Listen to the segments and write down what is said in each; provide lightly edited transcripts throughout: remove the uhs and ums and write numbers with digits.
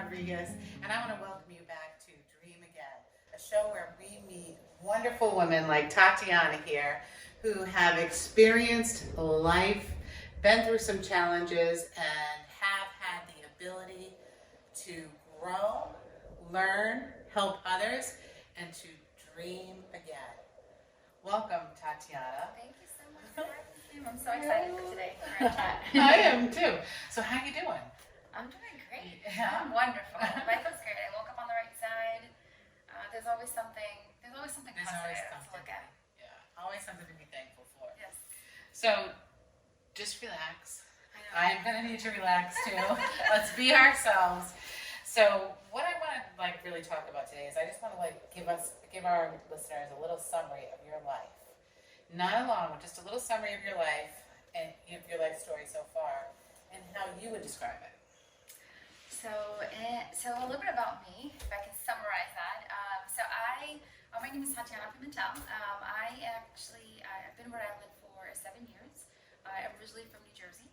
Rodriguez, and I want to welcome you back to Dream Again, a show where we meet wonderful women like Tatiana here who have experienced life, been through some challenges, and have had the ability to grow, learn, help others, and to dream again. Welcome, Tatiana. Thank you so much for having me. I'm so excited for today for our chat. I am too. So how you doing? I'm doing great. Yeah. I'm wonderful. Life is great. I woke up on the right side. There's always something. There's always something There's positive always to something. look at. Yeah, always something to be thankful for. Yes. So just relax. I know. I'm gonna need to relax too. Let's be ourselves. So what I want to really talk about today is I just want to give our listeners a little summary of your life. Not a long one, just a little summary of your life and your life story so far, and how you would describe it. So a little bit about me, if I can summarize that. My name is Tatiana Pimentel. I've been in Rhode Island for 7 years. I'm originally from New Jersey,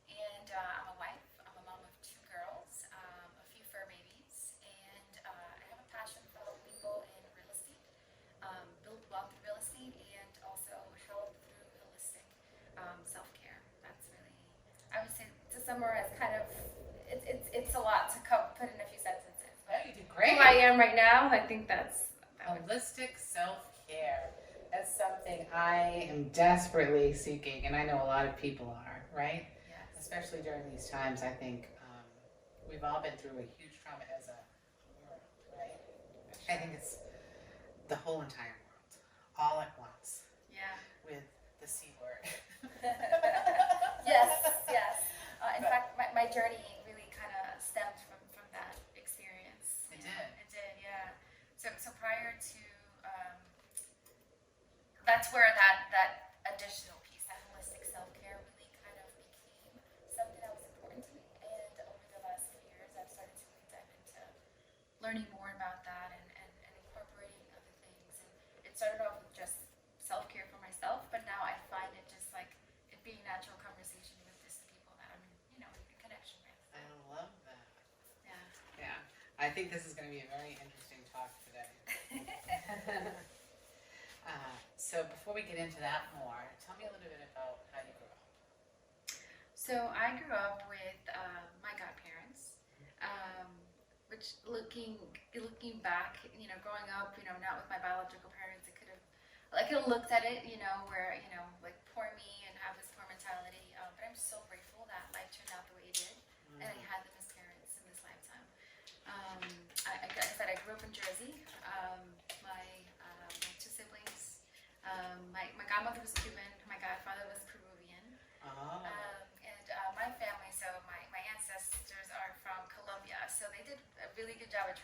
and I'm a wife. I'm a mom of 2 girls, a few fur babies, and I have a passion for helping people in real estate, build wealth through real estate, and also help through holistic self-care. That's really, I would say, to summarize, kind of, it's a lot to put in a few sentences. Oh, you did great. Who I am right now, I think that would. Holistic self-care. That's something I am desperately seeking, and I know a lot of people are, right? Yes. Especially during these times, I think we've all been through a huge trauma as a world, right? I think it's the whole entire world, all at once, Yeah. with the C word. Yes. In fact, my journey really kind of stemmed from that experience. It You know, did. It did, yeah. So prior to, that's where that additional piece, that holistic self-care really kind of became something that was important to me. And over the last few years, I've started to really dive into learning more about that and incorporating other things. And it started off with just self-care for myself, but now I find it just like it being natural conversation with just the people that I'm in connection with. I love that. Yeah. Yeah. I think this is going to be a very interesting talk today. So before we get into that more, tell me a little bit about how you grew up. So I grew up with my godparents, which looking back, growing up, not with my biological parents, I could have looked at it, where, like poor me and have this poor mentality. But I'm so grateful that life turned out the way it did, and I had them as parents in this lifetime. Like I said, I grew up in Jersey. My 2 siblings. My godmother was Cuban. My godfather was Peruvian. Oh. And my family, so my ancestors are from Colombia. So they did a really good job of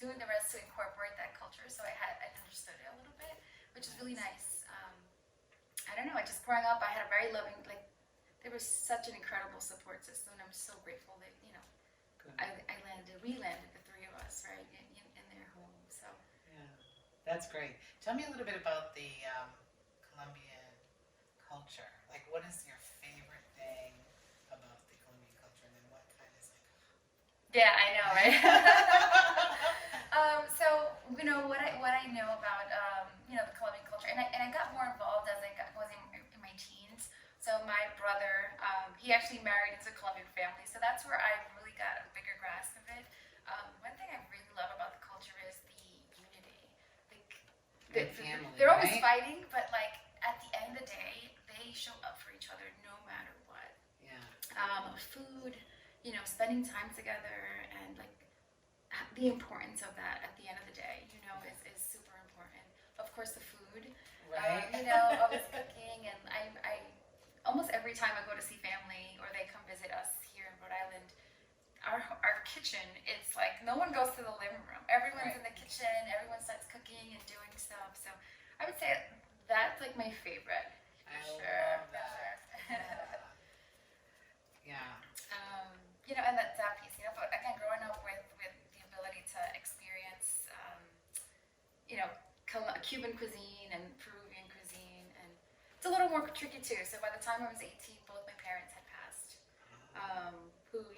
doing the rest to incorporate that culture. So I understood it a little bit, which is really nice. I don't know. Just growing up, I had a very loving, there was such an incredible support system. And I'm so grateful that we landed, the 3 of us, right, in their home. So. Yeah, that's great. Tell me a little bit about the Colombian culture. Like, what is your favorite thing about the Colombian culture, and then what kind is like? Yeah, I know, right? So what I know about the Colombian culture, and I got more involved as I was in my teens. So my brother, he actually married into a Colombian family, so that's where I really got a bigger grasp of it. One thing I really love about the culture is the unity. Family, they're always right? fighting, but at the end of the day, they show up for each other no matter what. Yeah. Food, spending time together, and the importance of that at the end of the day, is super important. Of course, the food, Right. Always cooking, and I almost every time I go to see family or they come visit us here in Rhode Island, our kitchen, it's like no one goes to the living room. Everyone's in the kitchen. Everyone starts cooking and doing stuff. So I would say that's my favorite. I Sure. love that. Yeah. And that piece, but again, growing up with the ability to experience, Cuban cuisine and Peruvian cuisine, and it's a little more tricky too. So by the time I was 18, both my parents had passed. Who, were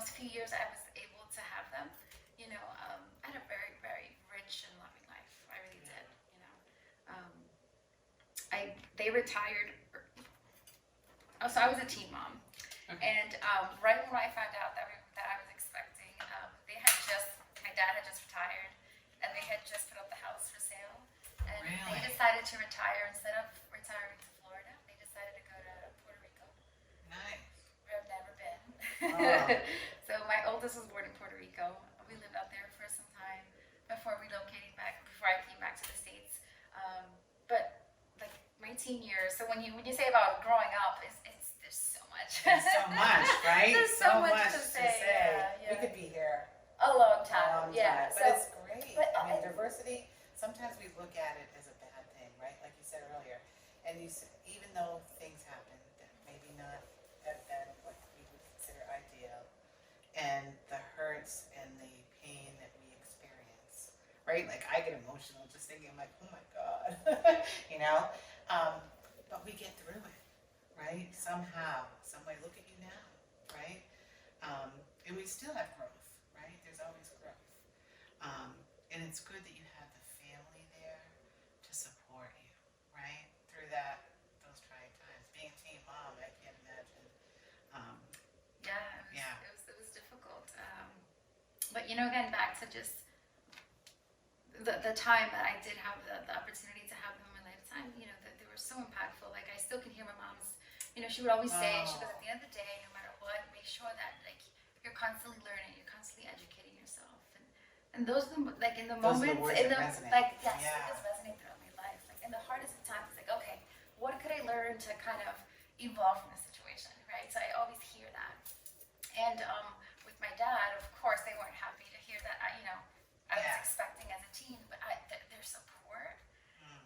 last few years I was able to have them. I had a very, very rich and loving life. I really did. Um, they retired. So I was a teen mom, Okay. and right when I found out that I was expecting, my dad had just retired, and they had just put up the house for sale, and Really? they decided to retire instead of retiring to Florida. They decided to go to Puerto Rico. Nice. Where I've never been. Oh. So my oldest was born in Puerto Rico. We lived out there for some time before I came back to the States. But like my teen years. So when you say about growing up, there's so much. There's so much, right? There's so much to say. Yeah. We could be here A long a time. long Yeah. time. But So it's great. but I mean, diversity, sometimes we look at it as a bad thing, right? Like you said earlier. And even though things happen that maybe not have been what we would consider ideal, and the hurts and the pain that we experience, right? Like I get emotional just thinking, I'm like, oh my God, you know? But we get through it, right? Somehow, some way. Look at you now, right? And we still have growth, right? There's always growth. And it's good that you have the family there to support you, right? Through those trying times. Being a teen mom, I can't imagine. It was difficult. But again, back to just the time that I did have the opportunity to have them in my lifetime, that they were so impactful. Like I still can hear my mom's, she would always say, she goes, at the end of the day, no matter what, make sure that like you're constantly learning, you're constantly educating yourself. And those are like in the Those are the moments, words in that the resonate. like yes, Yeah. it does resonate throughout my life. Like in the hardest of times, it's like, okay, what could I learn to kind of evolve from the situation, right? So I always hear that. And with my dad, of course, they weren't happy to hear that. I was expecting as a teen, but their support.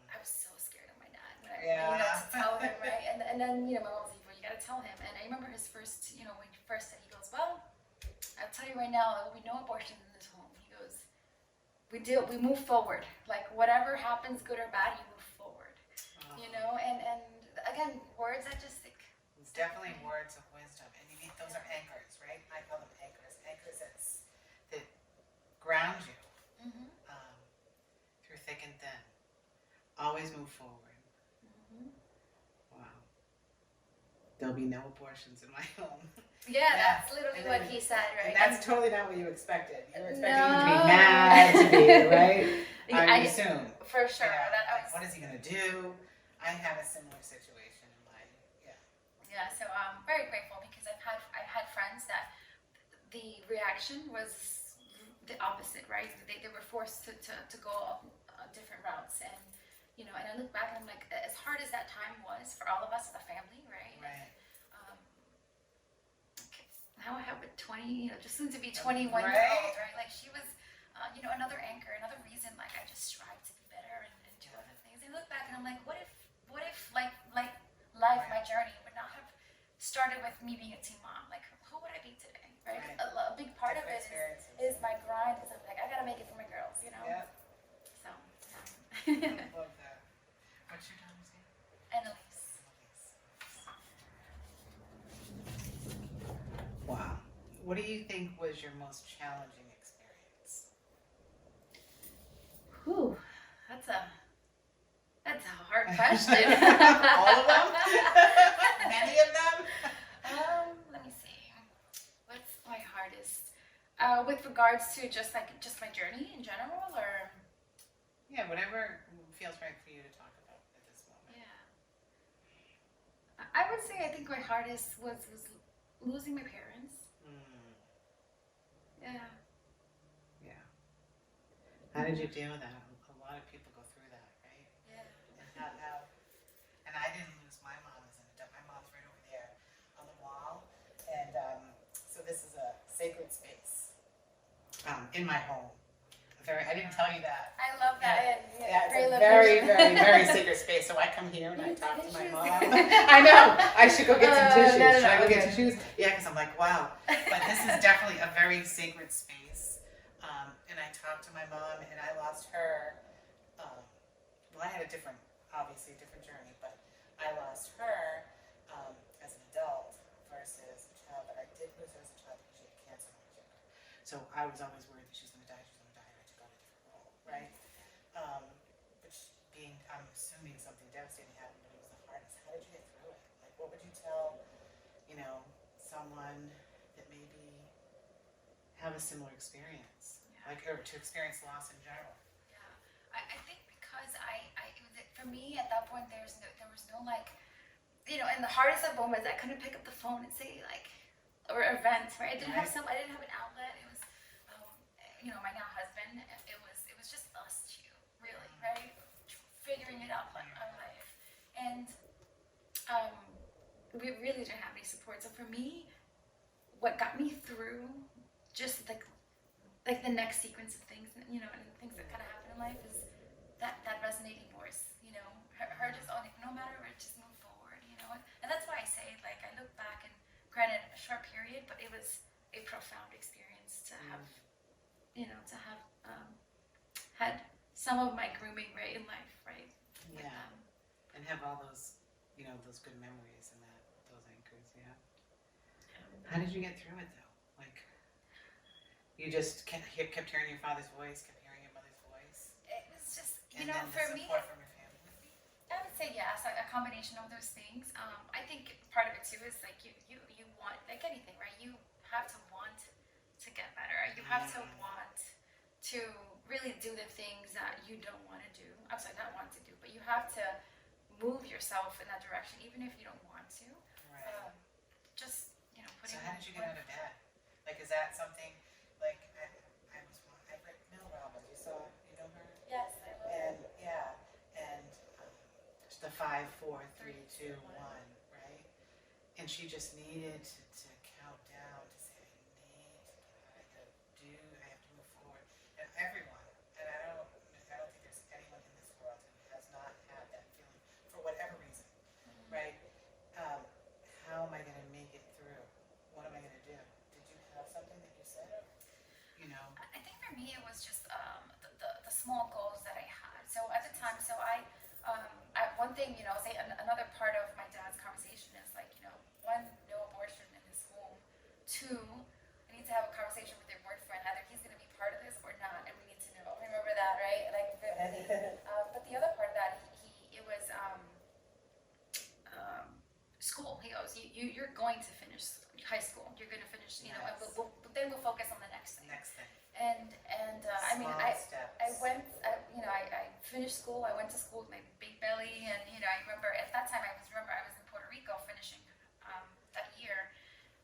I was so scared of my dad when to tell him, right? And then my mom was like, well, you got to tell him. And I remember his first, when he first said, he goes, well, I'll tell you right now, there will be no abortions in this home. He goes, we move forward. Like whatever happens, good or bad, you move forward. And again, words that just stick. It's definitely words of wisdom, and you need those are anchors, right? I call them anchors. Anchors that ground you through thick and thin. Always move forward. Wow. There'll be no abortions in my home. Yeah, that's literally what he said, right? And that's totally not what you expected. You were expecting him to be mad, to be right. I assume. For sure. Yeah, what is he gonna do? I have a similar situation in mind. Yeah, so I'm very grateful because I had friends that the reaction was the opposite, right? They were forced to go different routes, and and I look back and I'm like, as hard as that time was for all of us as a family, right? Right. Now I have a 20, just soon to be 21-year-old, right? Like she was, another anchor, another reason. Like I just strive to be better and do other things. And look back and I'm like, what if like life, my journey would not have started with me being a teen mom? Like who would I be today, right? A big part of it is my grind. Is I'm like I gotta make it for my girls, Yeah. So. I love that. What's your daughter's name? Annalise. Wow. What do you think was your most challenging experience? Whew, that's a hard question. All of them? Many of them? Let me see. What's my hardest? With regards to just my journey in general, or Yeah, whatever feels right for you to talk about at this moment. yeah, I would say I think my hardest was losing my parents. Yeah. Yeah. How did you deal with that? A lot of people go through that, right? Yeah. And I didn't lose my mom as an adult. My mom's right over there on the wall. And so this is a sacred space in my home. I didn't tell you that. I love that. Yeah, it's a very, very, very sacred space. So I come here and I talk to my mom. I know. I should go get some tissues. No, Should I go okay. get tissues? Yeah, because I'm like, wow. But this is definitely a very sacred space. And I talked to my mom, and I lost her. Well, I had obviously a different journey, but I lost her as an adult versus a child. But I did lose her as a child because she had cancer. So I was always worried that she was going to die. She was going to die, and I took on a different role, right? Which being, I'm assuming something devastating happened, but it was the hardest. How did you get through it? Like, what would you tell, someone that maybe have a similar experience, like, or to experience loss in general? Yeah, I think because for me at that point there was no like, in the hardest of moments I couldn't pick up the phone and say like, or event, right? I didn't have an outlet. It was, my now husband. It was just us two, really, right? Figuring it out, like our life, and we really didn't have any support. So for me, what got me through, just like the next sequence of things, and things that kind of happen in life is that resonating voice, her just owning, no matter what, just move forward, and that's why I say, like, I look back and granted a short period, but it was a profound experience to have, had some of my grooming right in life, right? Yeah, and have all those, those good memories and those anchors. Yeah. How did you get through it though? Like, you just kept hearing your father's voice, kept hearing your mother's voice. It was just, and then for the me, support from your family. I would say yes, a combination of those things. I think part of it too is like you want, like anything, right? You have to want to get better. You have to want to really do the things that you don't want to do. I'm sorry, not want to do, but you have to move yourself in that direction, even if you don't want to. Right. Just putting. So how did you get out of bed? Like, is that something? Like, I read Mel Robbins. You know her? Yes, I love And yeah, and the 5, 4, 3, 2, 1, right? And she just needed to count down to say, I have to move forward. And everyone, and I don't think there's anyone in this world who has not had that feeling for whatever reason, right? How am I going to make it through? What am I going to do? Did you have something that you said? I think for me it was just the small goals that I had. So at the time, one thing, say another part of my dad's conversation is like, one, no abortion in his home. Two, I need to have a conversation with your boyfriend. Either he's going to be part of this or not, and we need to know. Remember that, right? Like, but the other part of that, it was school. He goes, you're going to finish high school. You're going to finish, and then we'll focus on the next thing. And I went, I finished school. I went to school with my big belly, and I remember at that time I was in Puerto Rico finishing that year,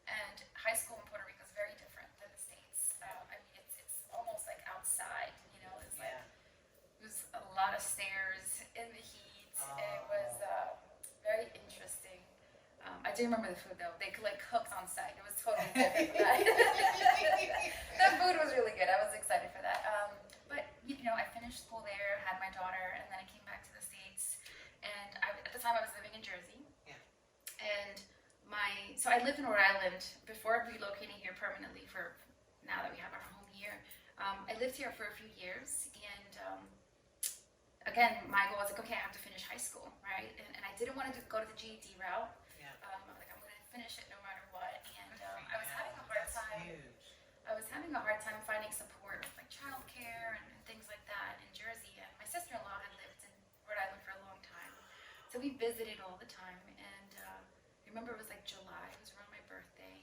and high school in Puerto Rico is very different than the States. It's almost like outside. It's like it was a lot of stairs in the heat. It was very interesting. I do remember the food though. They could like cook on site. It was totally different. The food was really good. I was excited for that. But I finished school there, had my daughter, and then I came back to the States. And at the time I was living in Jersey. Yeah. And so I lived in Rhode Island before relocating here permanently for now that we have our home here. I lived here for a few years, and again, my goal was like, okay, I have to finish high school, right? And I didn't want to go to the GED route. Yeah. I'm going to finish it no matter what. And I was having a hard time. Huge. I was having a hard time finding support with like childcare and things like that in Jersey. And my sister-in-law had lived in Rhode Island for a long time, so we visited all the time. And I remember it was like July. It was around my birthday,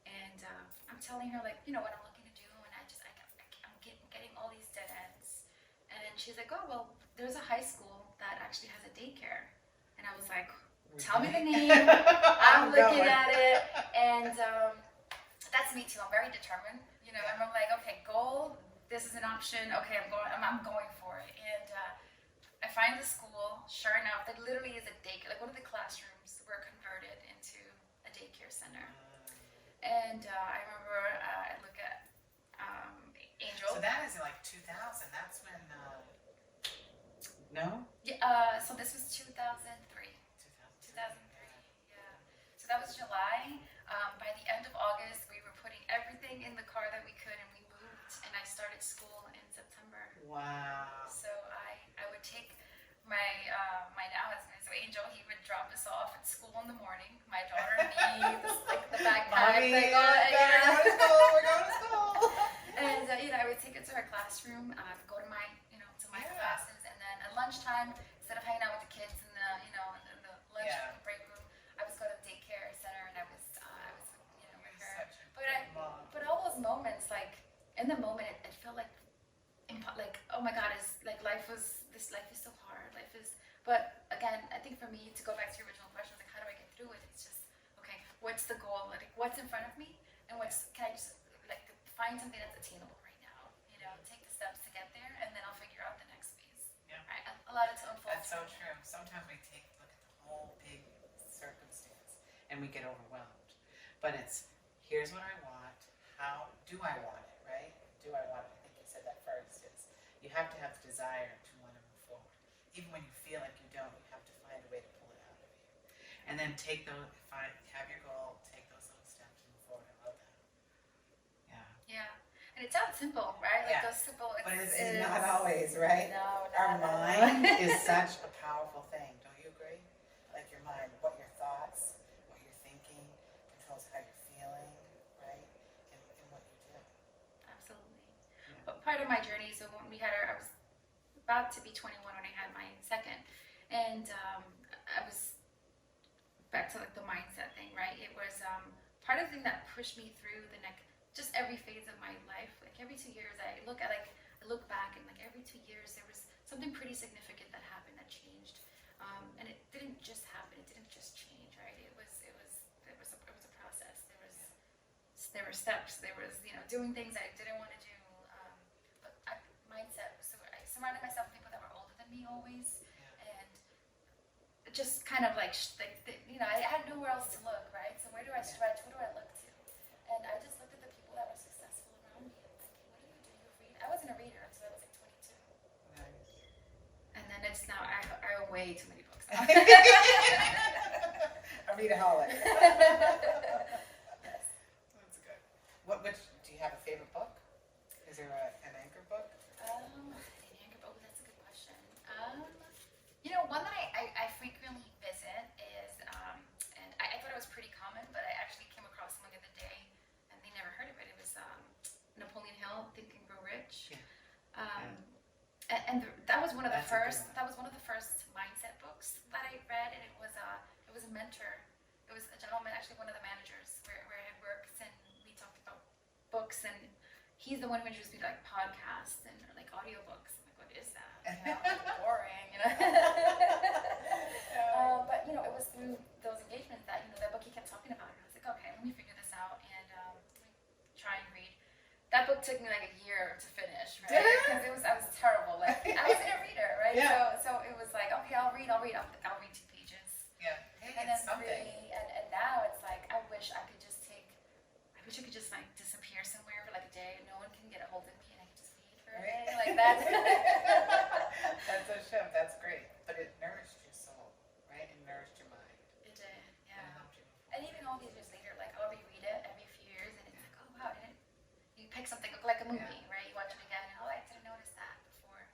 and I'm telling her like, what I'm looking to do, and I'm getting all these dead ends. And she's like, oh well, there's a high school that actually has a daycare, and I was like, tell me the name. I'm looking at it, and that's me too. I'm very determined, and I'm like, okay, goal. This is an option. Okay, I'm going for it. And I find the school. Sure enough, that literally is a daycare. Like one of the classrooms were converted into a daycare center. And I remember I look at Angel. So that is like 2000. That's when. No. Yeah. So this was 2003. 2003. Yeah. So that was July. By the end of August, we were putting everything in the car that we could, and we moved. And I started school in September. Wow. So I would take my now husband, so Angel, he would drop us off at school in the morning. My daughter and me, the backpack. Mommy, we're going to school. time, instead of hanging out with the kids in the, in the lunch break room, I was going to the daycare center and I was with her. Such a good mom. But all those moments, like in the moment, it felt like, oh my God, this life is so hard. But again, I think for me to go back to your original question, like how do I get through it? It's just, okay, what's the goal? Like what's in front of me, and can I just like find something that's attainable right now? Take the steps to get there, and then I'll figure out the next phase. Yeah. Right? Allow it to unfold. That's so true. Sometimes we look at the whole big circumstance and we get overwhelmed. But it's, here's what I want. How do I want it, right? Do I want it? I think you said that first. Is you have to have the desire to want to move forward. Even when you feel like you don't, you have to find a way to pull it out of you. And then have your goal, take those little steps and move forward. I love that. Yeah. And it sounds simple, right? Like those simple. But it's not always, right? No, Our mind is such a powerful thing. Don't you agree? Like your mind, what your thoughts, what you're thinking, controls how you're feeling, right? And what you do. Absolutely. Yeah. But part of my journey, so when I was about to be 21 when I had my second, and I was back to like the mindset thing, right? It was part of the thing that pushed me through just every phase of my life. Like every 2 years, I look back and like every 2 years there was something pretty significant that happened that changed, and it didn't just happen. It didn't just change, right? It was a process. There were steps. There was doing things I didn't want to do, but mindset. So I surrounded myself with people that were older than me always, and just kind of like I had nowhere else to look, right? So where do I stretch? What do I look to? And I just looked at the people that were successful around me. I'm like, what do? You read? I wasn't a reader until I was like 22. Nice. And then it's now I own way too many books. A readaholic. Yes. That's good. Do you have a favorite book? Is there an anchor book? An anchor book. That's a good question. One that I frequently visit is, and I thought it was pretty common, but I actually came across one the other day, and they never heard of it. It was Napoleon Hill, Think and Grow Rich. And that was one of the first. That was one of the first mindset books that I read, and it was a mentor. It was a gentleman, actually one of the managers where I worked, and we talked about books, and he's the one who introduced me to like podcasts and like audiobooks. I'm like, what is that? Boring. But it was through those engagements that that book he kept talking about, and I was like, okay, let me figure this out and let me try and read. That book took me like a year to finish, right? Because I was terrible. Like I wasn't a reader, right? Yeah. So it was like, okay, I'll read 2 pages. Yeah. Hey, And then it's something. 3, and now it's like I wish I could just like disappear somewhere for like a day. No one can get a hold of me, and I can just read for a day like that. That's a shift. That's great. But it nourished your soul, right? It nourished your mind. It did, yeah. And it helped you. And even all these years later, like I'll reread it every few years, and it's like, oh wow, you pick something like a movie, right? You watch it again, and I didn't notice that before.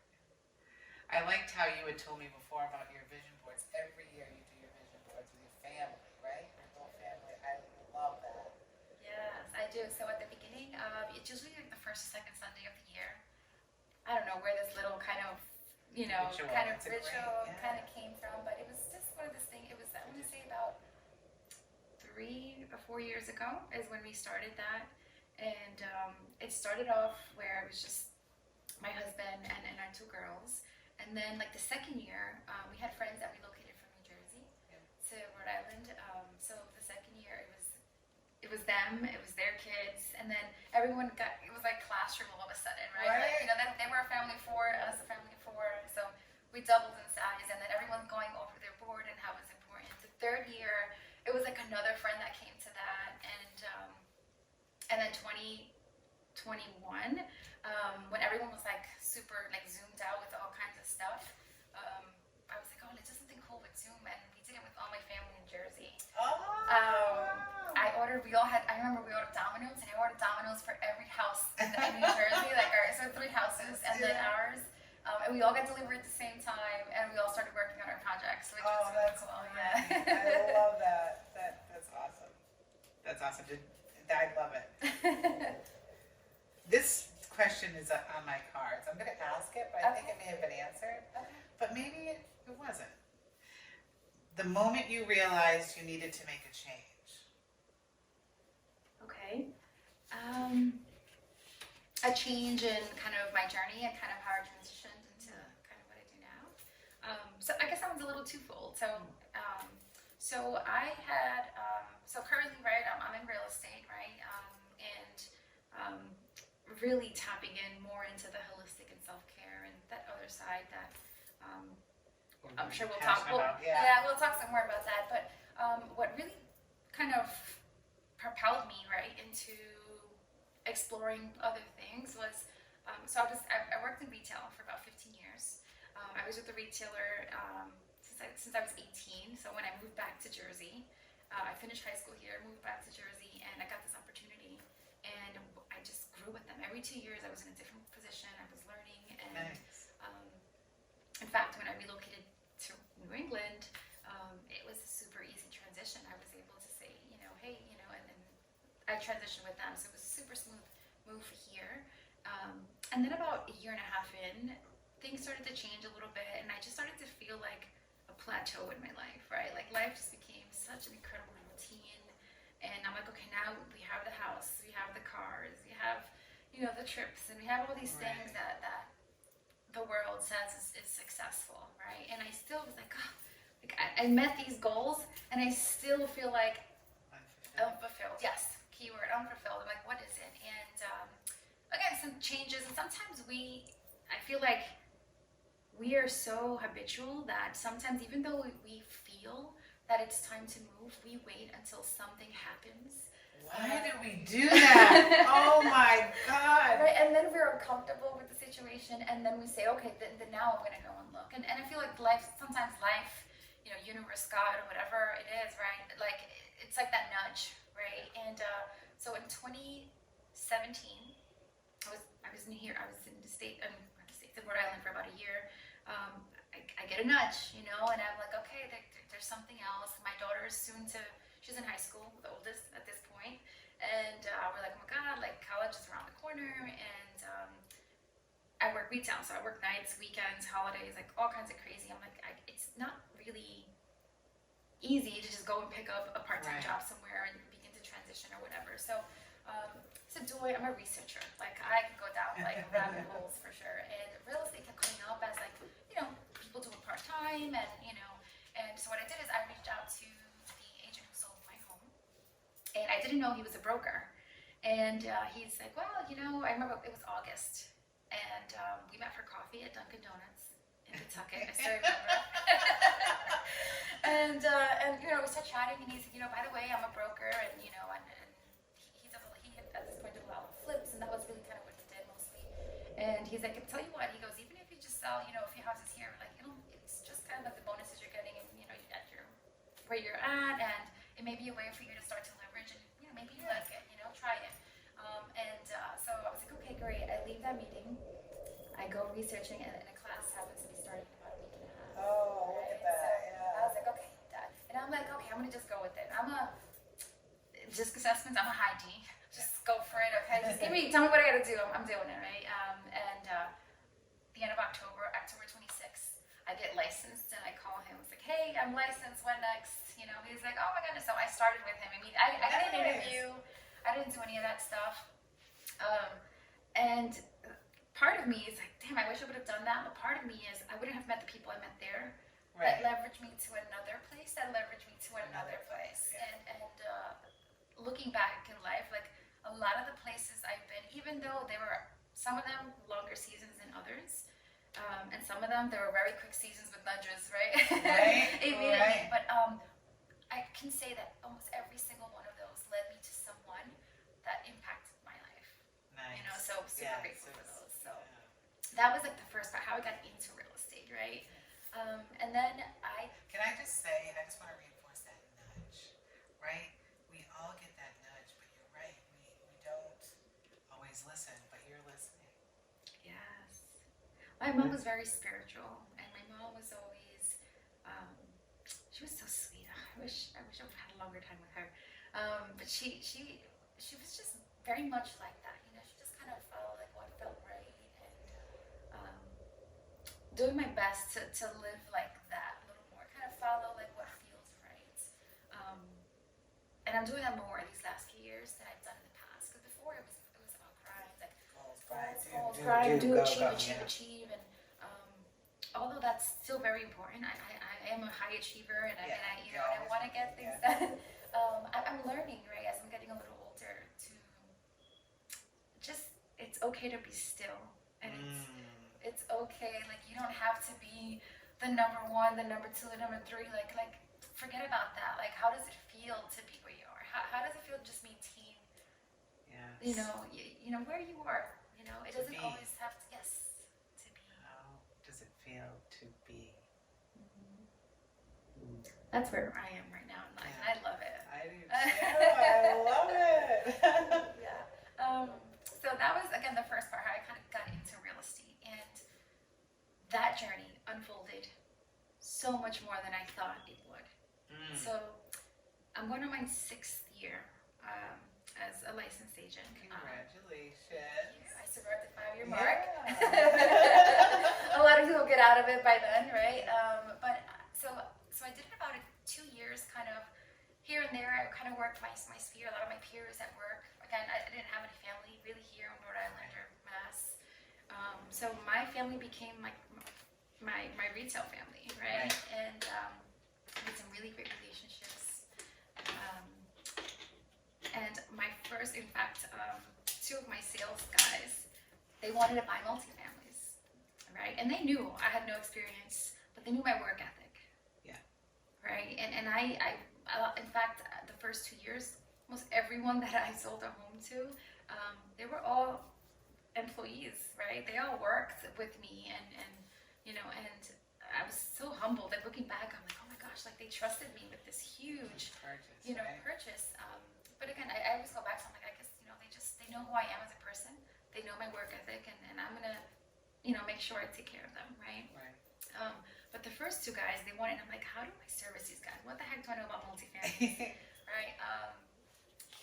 I liked how you had told me before about your vision boards. Every year you do your vision boards with your family, right? Your whole family. I love that. Yes, I do. So at the beginning, it's usually like the first or second Sunday of the year. I don't know where this little kind of ritual kind of came from, but it was just one of this thing. It was, I want to say, about 3 or 4 years ago is when we started that, and it started off where it was just my husband and our 2 girls, and then like the second year, we had friends that relocated from New Jersey to Rhode Island. So the second year, it was them, it was their kids, and then everyone it was like classroom all of a sudden, right? Like, then they were a family of 4, us a family of 4, so we doubled in size, and then everyone's going over their board and how it's important. The third year, it was like another friend that came to that, and then 2021, when everyone was like super like zoomed out with all kinds of stuff, I was like, oh, let's do something cool with Zoom, and we did it with all my family in Jersey. I remember we ordered Domino's, and I ordered Domino's for every house in New Jersey, so 3 houses, and then ours. And we all got delivered at the same time, and we all started working on our projects, which was really cool. Great. Yeah. I love that. That's awesome. That's awesome. I love it. This question is on my cards. I'm going to ask it, but I think it may have been answered. Okay. but maybe it wasn't. The moment you realized you needed to make a change. Okay. A change in kind of my journey and kind of how I transitioned into kind of what I do now. So I guess that one's a little twofold. So I had, so currently, right, I'm in real estate, right, and really tapping in more into the holistic and self-care and that other side that I'm sure we'll talk. We'll talk some more about that. But what really kind of propelled me right into exploring other things was I worked in retail for about 15 years. I was with a retailer since I was 18. So when I moved back to Jersey, I finished high school here, moved back to Jersey, and I got this opportunity. And I just grew with them. Every 2 years, I was in a different position. I was learning, and Nice. in fact, when I relocated to New England, it was a super easy transition. I was able to say, hey, and I transitioned with them, so it was a super smooth move here. And then about a year and a half in, things started to change a little bit, and I just started to feel like a plateau in my life, right? Like life just became such an incredible routine, and I'm like, okay, now we have the house, we have the cars, we have, the trips, and we have all these things that the world says is successful, right? And I still was like, oh, like I met these goals, and I still feel like unfulfilled. Yes, keyword unfulfilled. I'm like, what is it? And again, some changes, and sometimes I feel like we are so habitual that sometimes, even though we feel that it's time to move, we wait until something happens. Why do we do that? Oh my God. Right, and then we're uncomfortable with the situation, and then we say, okay, then now I'm going to go and look. And I feel like sometimes life, universe, God, or whatever it is, right? Like, it's like that nudge, right? And so in 2017, I was in the state, in Rhode Island for about a year. I get a nudge, and I'm like, okay, there's something else. My daughter is she's in high school, the oldest at this point, and we're like, oh my God, like college is around the corner, and I work retail, so I work nights, weekends, holidays, like all kinds of crazy. I'm like, it's not really easy to just go and pick up a part-time job somewhere and begin to transition or whatever. So I'm a researcher. Like I can go down like rabbit holes for sure. And real estate kept coming up as like, people do it part-time, and so what I did is I reached out to the agent who sold my home, and I didn't know he was a broker. And he's like, well, I remember it was August, and we met for coffee at Dunkin' Donuts in Pawtucket. I still remember. and we started chatting, and he said, by the way, I'm a broker, and he had at this point did a lot of flips, and that was really kind of what he did mostly. And he's like, I tell you what, he goes, even if you just sell, a few houses here, like it's just kind of like the bonuses you're getting, and at where you're at, and it may be a way for you to start to leverage, and maybe you like it, try it. So I was like, okay, great. I leave that meeting, I go researching, and a class happens to be starting in about a week and a half. Oh, look at that. So I was like, okay, done. And I'm like, okay, I'm gonna just go with it. Disc assessments, I'm a high D. Just go for it, okay? Just tell me what I gotta do. I'm doing it, right? The end of October 26th, I get licensed, and I call him. It's like, hey, I'm licensed. When next? He's like, oh my goodness. So I started with him. I mean, I didn't interview. I didn't do any of that stuff. And part of me is like, damn, I wish I would have done that. But part of me is I wouldn't have met the people I met there. That leveraged me to another place. That leveraged me to another place. And looking back in life, like a lot of the places I've been, even though there were some of them longer seasons than others, and some of them there were very quick seasons with nudges, right? Immediately. Right. But I can say that almost every single one of those led me to someone that impacted my life. Nice. So super grateful for those. So that was like the first part, how I got into real estate, right? And then Can I just say, I just want to reinforce that nudge, right? We all get that nudge, but you're right. We don't always listen, but you're listening. Yes. My mom was very spiritual, and my mom was always, she was so sweet. I wish I would have had a longer time with her. But she was just very much like that. She just kind of felt like what felt right, and doing my best to live like that a little more, kind of follow like what feels right. Um, and I'm doing that more these last few years than I've done in the past. Because before it was about grind, like goals, grind, do, achieve, and although that's still very important, I am a high achiever, and I you know, and I want to get things done. I'm learning, right, as I'm getting a little older, to just, it's okay to be still, and it's okay. Like, you don't have to be the number one, the number two, the number three. Like forget about that. Like, how does it feel to be where you are? How does it feel to just maintain? Yes. You know where you are. You know, it To doesn't be. always have to. Yes, to be. How does it feel to be? That's where I am right now in life, and I love it. I do too. I love it. Yeah. So that was, again, the first part, how I kind of got into real estate, and that journey unfolded so much more than I thought it would. So I'm going on my 6th year as a licensed agent. Congratulations. I survived the 5-year mark. A lot of people get out of it by then, right? But so I did it about 2 years, kind of here and there. I kind of worked my sphere. A lot of my peers at work. Again, I didn't have any family really here in Rhode Island or Mass. So my family became my retail family, right? And had some really great relationships. And my first, in fact, 2 of my sales guys, they wanted to buy multifamilies, right? And they knew I had no experience, but they knew my work ethic. Yeah. Right? And I in fact, the first 2 years, almost everyone that I sold a home to, they were all employees, right? They all worked with me, and you know, and I was so humbled. Like, looking back, I'm like, oh my gosh, like, they trusted me with this huge Purchase, you know, right? purchase. But again, I always go back to, I'm like, I guess, you know, they know who I am as a person. They know my work ethic, and I'm gonna, you know, make sure I take care of them, right? Right. But the first 2 guys, they wanted, I'm like, how do I service these guys? What the heck do I know about multifamily? Right?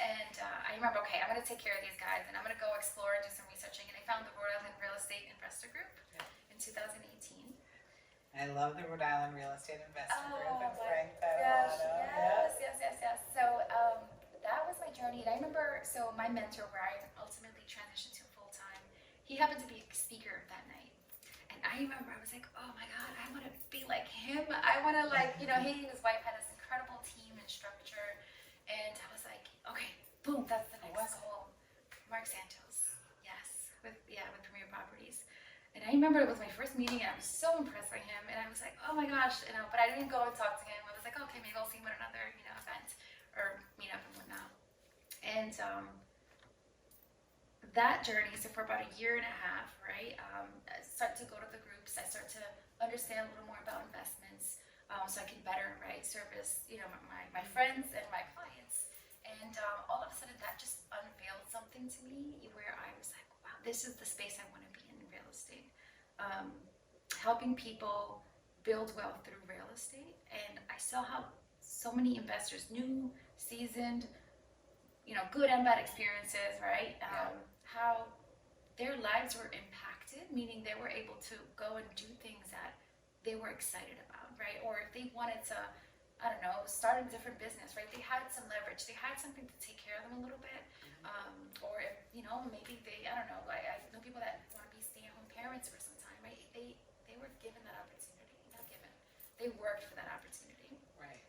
And I remember, okay, I'm gonna take care of these guys, and I'm gonna go explore and do some researching. And I found the Rhode Island Real Estate Investor Group in 2018. I love the Rhode Island Real Estate Investor Group and Frank Yes. Tatiana. So that was my journey. And I remember, so my mentor, where I ultimately transitioned to full time, he happened to be a speaker that night. And I remember, I was like, oh my God, I want to be like him. I want to, like, you know, he and his wife had this incredible team and structure. And I was like, okay, boom, that's the next goal. Mark Santos. Yes. With Premier Properties. And I remember it was my first meeting, and I was so impressed by him. And I was like, oh my gosh, you know, but I didn't go and talk to him. I was like, okay, maybe I'll see him at another, you know, event or meet up and whatnot. And that journey, so for about 1.5 years, right, I start to go to the groups. I start to understand a little more about investments, so I can better, right, service, you know, my friends and my clients. And all of a sudden, that just unveiled something to me where I was like, wow, this is the space I want to be in real estate. Helping people build wealth through real estate. And I saw how so many investors, new, seasoned, you know, good and bad experiences, right? How their lives were impacted, meaning they were able to go and do things that they were excited about, right? Or if they wanted to, I don't know, start a different business, right? They had some leverage. They had something to take care of them a little bit. Or if, you know, maybe they, I don't know, I know people that want to be stay-at-home parents for some time, right? They were given that opportunity, not given. They worked for that opportunity. Right.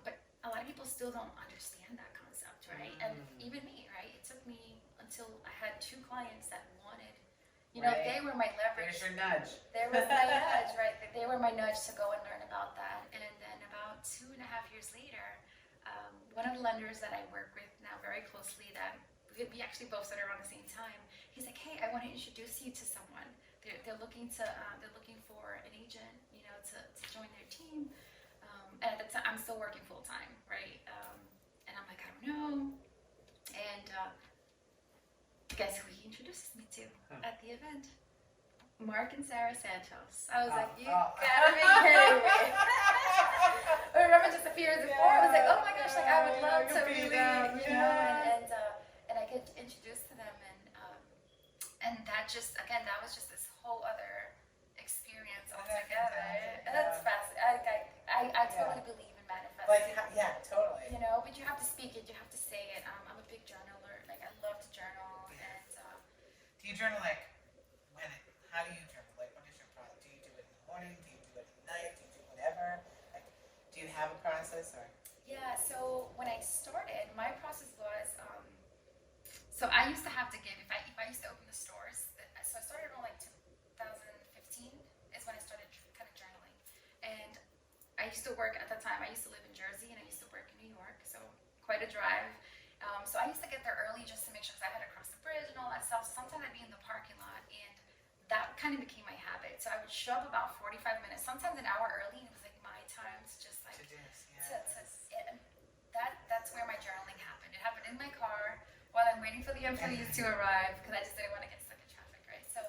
But a lot of people still don't understand that concept, right? And even me, right? It took me until I had 2 clients that wanted, you know, they were my leverage. There's your nudge. There was my nudge, right? They were my nudge to go and learn about that. And then about 2.5 years later, one of the lenders that I work with now very closely, that we actually both started around the same time, he's like, hey, I want to introduce you to someone. They're looking for an agent, you know, to join their team. And at the time, I'm still working full time, right? And I'm like, I don't know. And guess who he introduces me to at the event? Mark and Sarah Santos. I was like, you gotta be kidding me. I remember just a few years before, I was like, oh my gosh, like, I would love to really, you know, and I get introduced to them, and that just, again, that was just this whole other experience together. fantastic. And that's fascinating. I totally Yeah. believe in manifesting. Like, yeah, totally. You know, but you have to speak it, you have to say it. I'm a big journaler. Like, I love to journal. Yeah. And Do you journal like when? How do you journal? Like, what is your process? Do you do it in the morning? Do you do it at night? Do you do it whenever? Like, do you have a process or? yeah, so when I started, my process was so I used to have to give, if I used to open the stores, so I started around like 2015 is when I started kind of journaling. And I used to work at the time, I used to live in Jersey and I used to work in New York, so quite a drive. So I used to get there early just to make sure, because I had to cross the bridge and all that stuff. So sometimes I'd be in the parking lot, and that kind of became my habit. So I would show up about 45 minutes, sometimes an hour early, and it was like my time to just like, To do this, and that's where my journaling happened. It happened in my car while I'm waiting for the employees to arrive, because I just didn't want to get stuck in traffic, right? So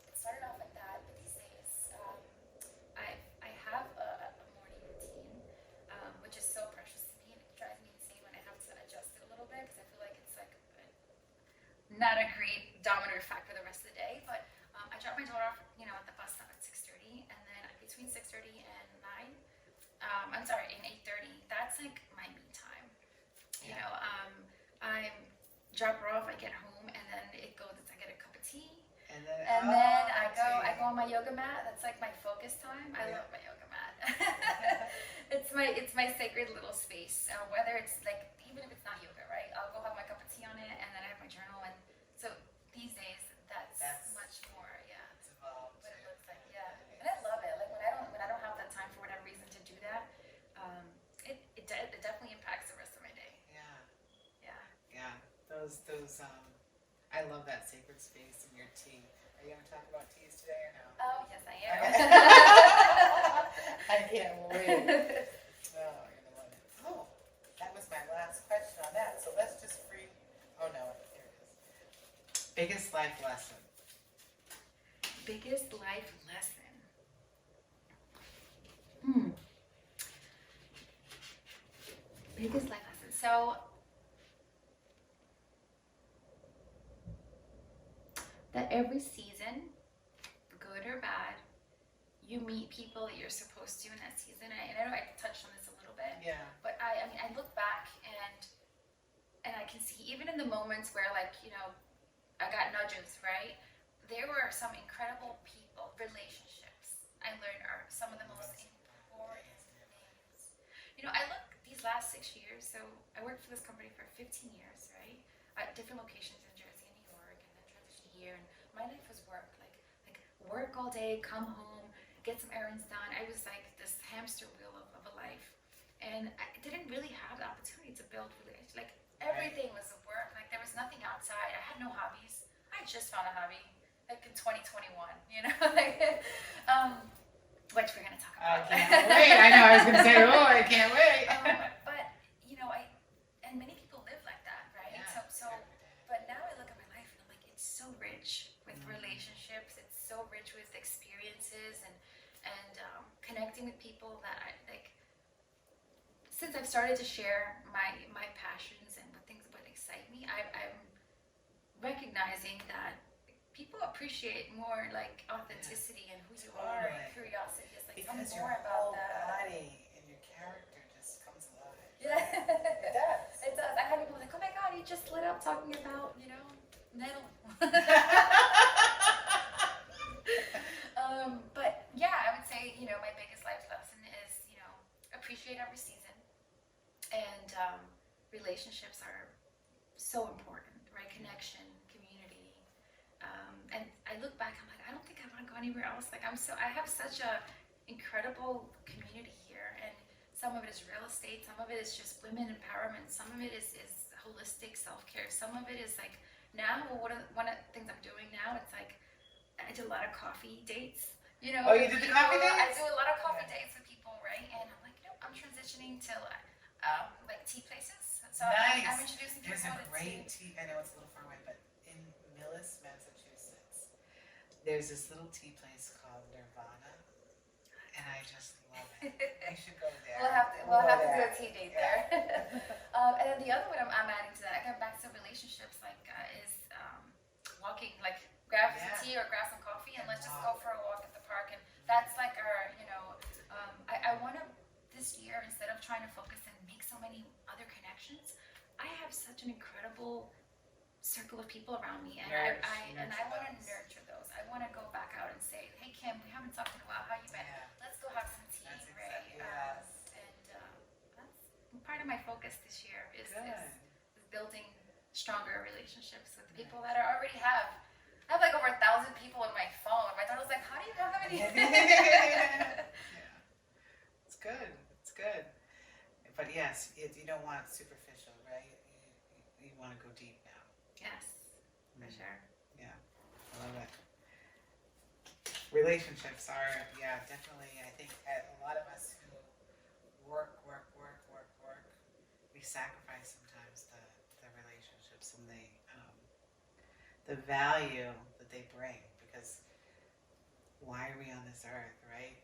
it started off like that, but these days I have a morning routine, which is so precious to me, and it drives me insane when I have to adjust it a little bit, because I feel like it's like not a great domino effect for the rest of the day. But I drop my daughter off, at the bus stop at 6:30, and then between 6:30 and 9, I'm sorry, in 8:30, that's like my me time. You know, I drop her off, I get home, and then it goes, I get a cup of tea, and then, I go on my yoga mat. That's like my focus time. I love my yoga mat. It's my sacred little space. Whether it's like, even if it's not yoga, right? I'll go have my cup of tea on it, and then I have my journal. And so these days, that's much more, It's evolved. what it looks like, and I love it. Like when I don't have that time for whatever reason to do that, it definitely impacts the rest of my day. Yeah. Those I love that sacred space in your tea. Are you gonna talk about teas today or no? Oh yes, I am. Okay. I can't wait. Oh, you're gonna love it. Oh, that was my last question on that. So let's just oh no, here it is. Biggest life lesson. Biggest life lesson. Biggest life lesson. So that every season, good or bad, you meet people that you're supposed to in that season. And I know I touched on this a little bit. Yeah. But I mean, I look back and I can see, even in the moments where, like, I got nudges, right? There were some incredible people, relationships I learned are some of the most important things. I look these last 6 years, so I worked for this company for 15 years, right? At different locations in Jersey and New York, and then transitioned here, and my life was work, like work all day, come home, get some errands done. I was like this hamster wheel of a life, and I didn't really have the opportunity to build relationships. Like, everything was work, like there was nothing outside. I had no hobbies. I just found a hobby, like in 2021, which we're gonna talk I about. can't wait. I know. I was gonna say, oh, I can't wait. But and many people live like that, right? Yeah, So, but now I look at my life and I'm like, it's so rich with relationships. It's so rich with experiences and connecting with people that I like. Since I've started to share my passions and what excite me, I'm recognizing that people appreciate more like authenticity and who you are, and curiosity. It's like, tell me Because your more whole about that. body and your character just comes alive. Yeah. It does. It does. I have people like, oh my god, you just lit up talking about, metal. But yeah, I would say, my biggest life lesson is, appreciate every season. And relationships are so important, right? Connection, community. And I look back, I'm like, I don't think I want to go anywhere else. Like, I have such a incredible community here, and some of it is real estate, some of it is just women empowerment, some of it is holistic self-care, some of it is like, now, one of the things I'm doing now, it's like, I do a lot of coffee dates, Oh, you did the coffee dates? I do a lot of coffee dates with people, right? And I'm like, I'm transitioning to like tea places. So Nice. I'm introducing people There's a to great tea. I know it's a little far away, but in Millis, Massachusetts, there's this little tea place called Nirvana, and I just love it. We should go there. We'll have to do a tea date there. And then the other one I'm adding to that, I come back to relationships, like is walking, like grab some tea or grab some coffee, and let's just go for a walk at the park. And that's like our, I want to, this year, instead of trying to focus and make so many other connections, I have such an incredible circle of people around me, and I want to nurture those. I want to go back out and say, hey Kim, we haven't talked in a while. How you been? Yeah. Let's go have some tea, That's right? exactly, yes. That's part of my focus this year is building stronger relationships with the people that I already have. I have like over 1,000 people on my phone. My daughter was like, how do you have that many? Yeah. It's good. It's good. But yes, you don't want superficial, right? You want to go deep now. Yes, for sure. Yeah, I love it. Relationships are, definitely, I think a lot of us who work, we sacrifice sometimes the relationships and the value that they bring, because why are we on this earth, right?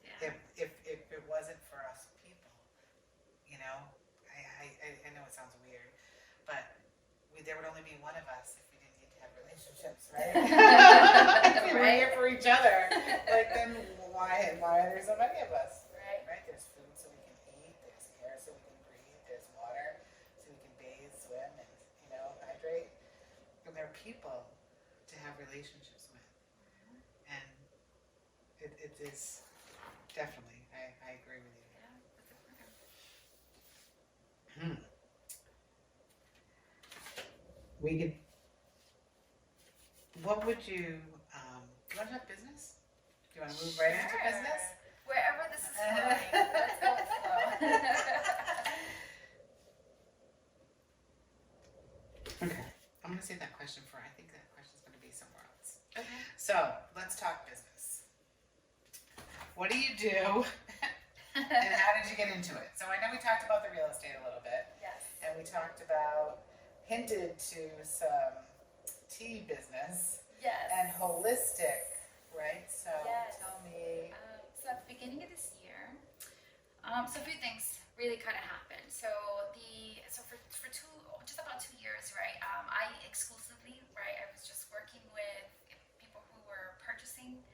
Yeah. If it wasn't for us people, I know it sounds weird, but there would only be one of us if we didn't need to have relationships, right? If we were here for each other, like then why are there so many of us? Right? There's food so we can eat, there's air so we can breathe, there's water so we can bathe, swim, and hydrate. And there are people to have relationships with, and it is definitely. I agree with you. Yeah, that's important. We could. What would you? Do you want to have business? Do you want to move right into business? Wherever this is flowing, let's go with flow. Okay, I'm gonna save that question for. I think that question's gonna be somewhere else. Okay. So let's talk business. What do you do, and how did you get into it? So I know we talked about the real estate a little bit. Yes. And we talked about, hinted to some tea business. Yes. And holistic, right? So Yes. tell me. So at the beginning of this year, so a few things really kind of happened. So for just about 2 years, right? I exclusively, right? I was just working with people who were purchasing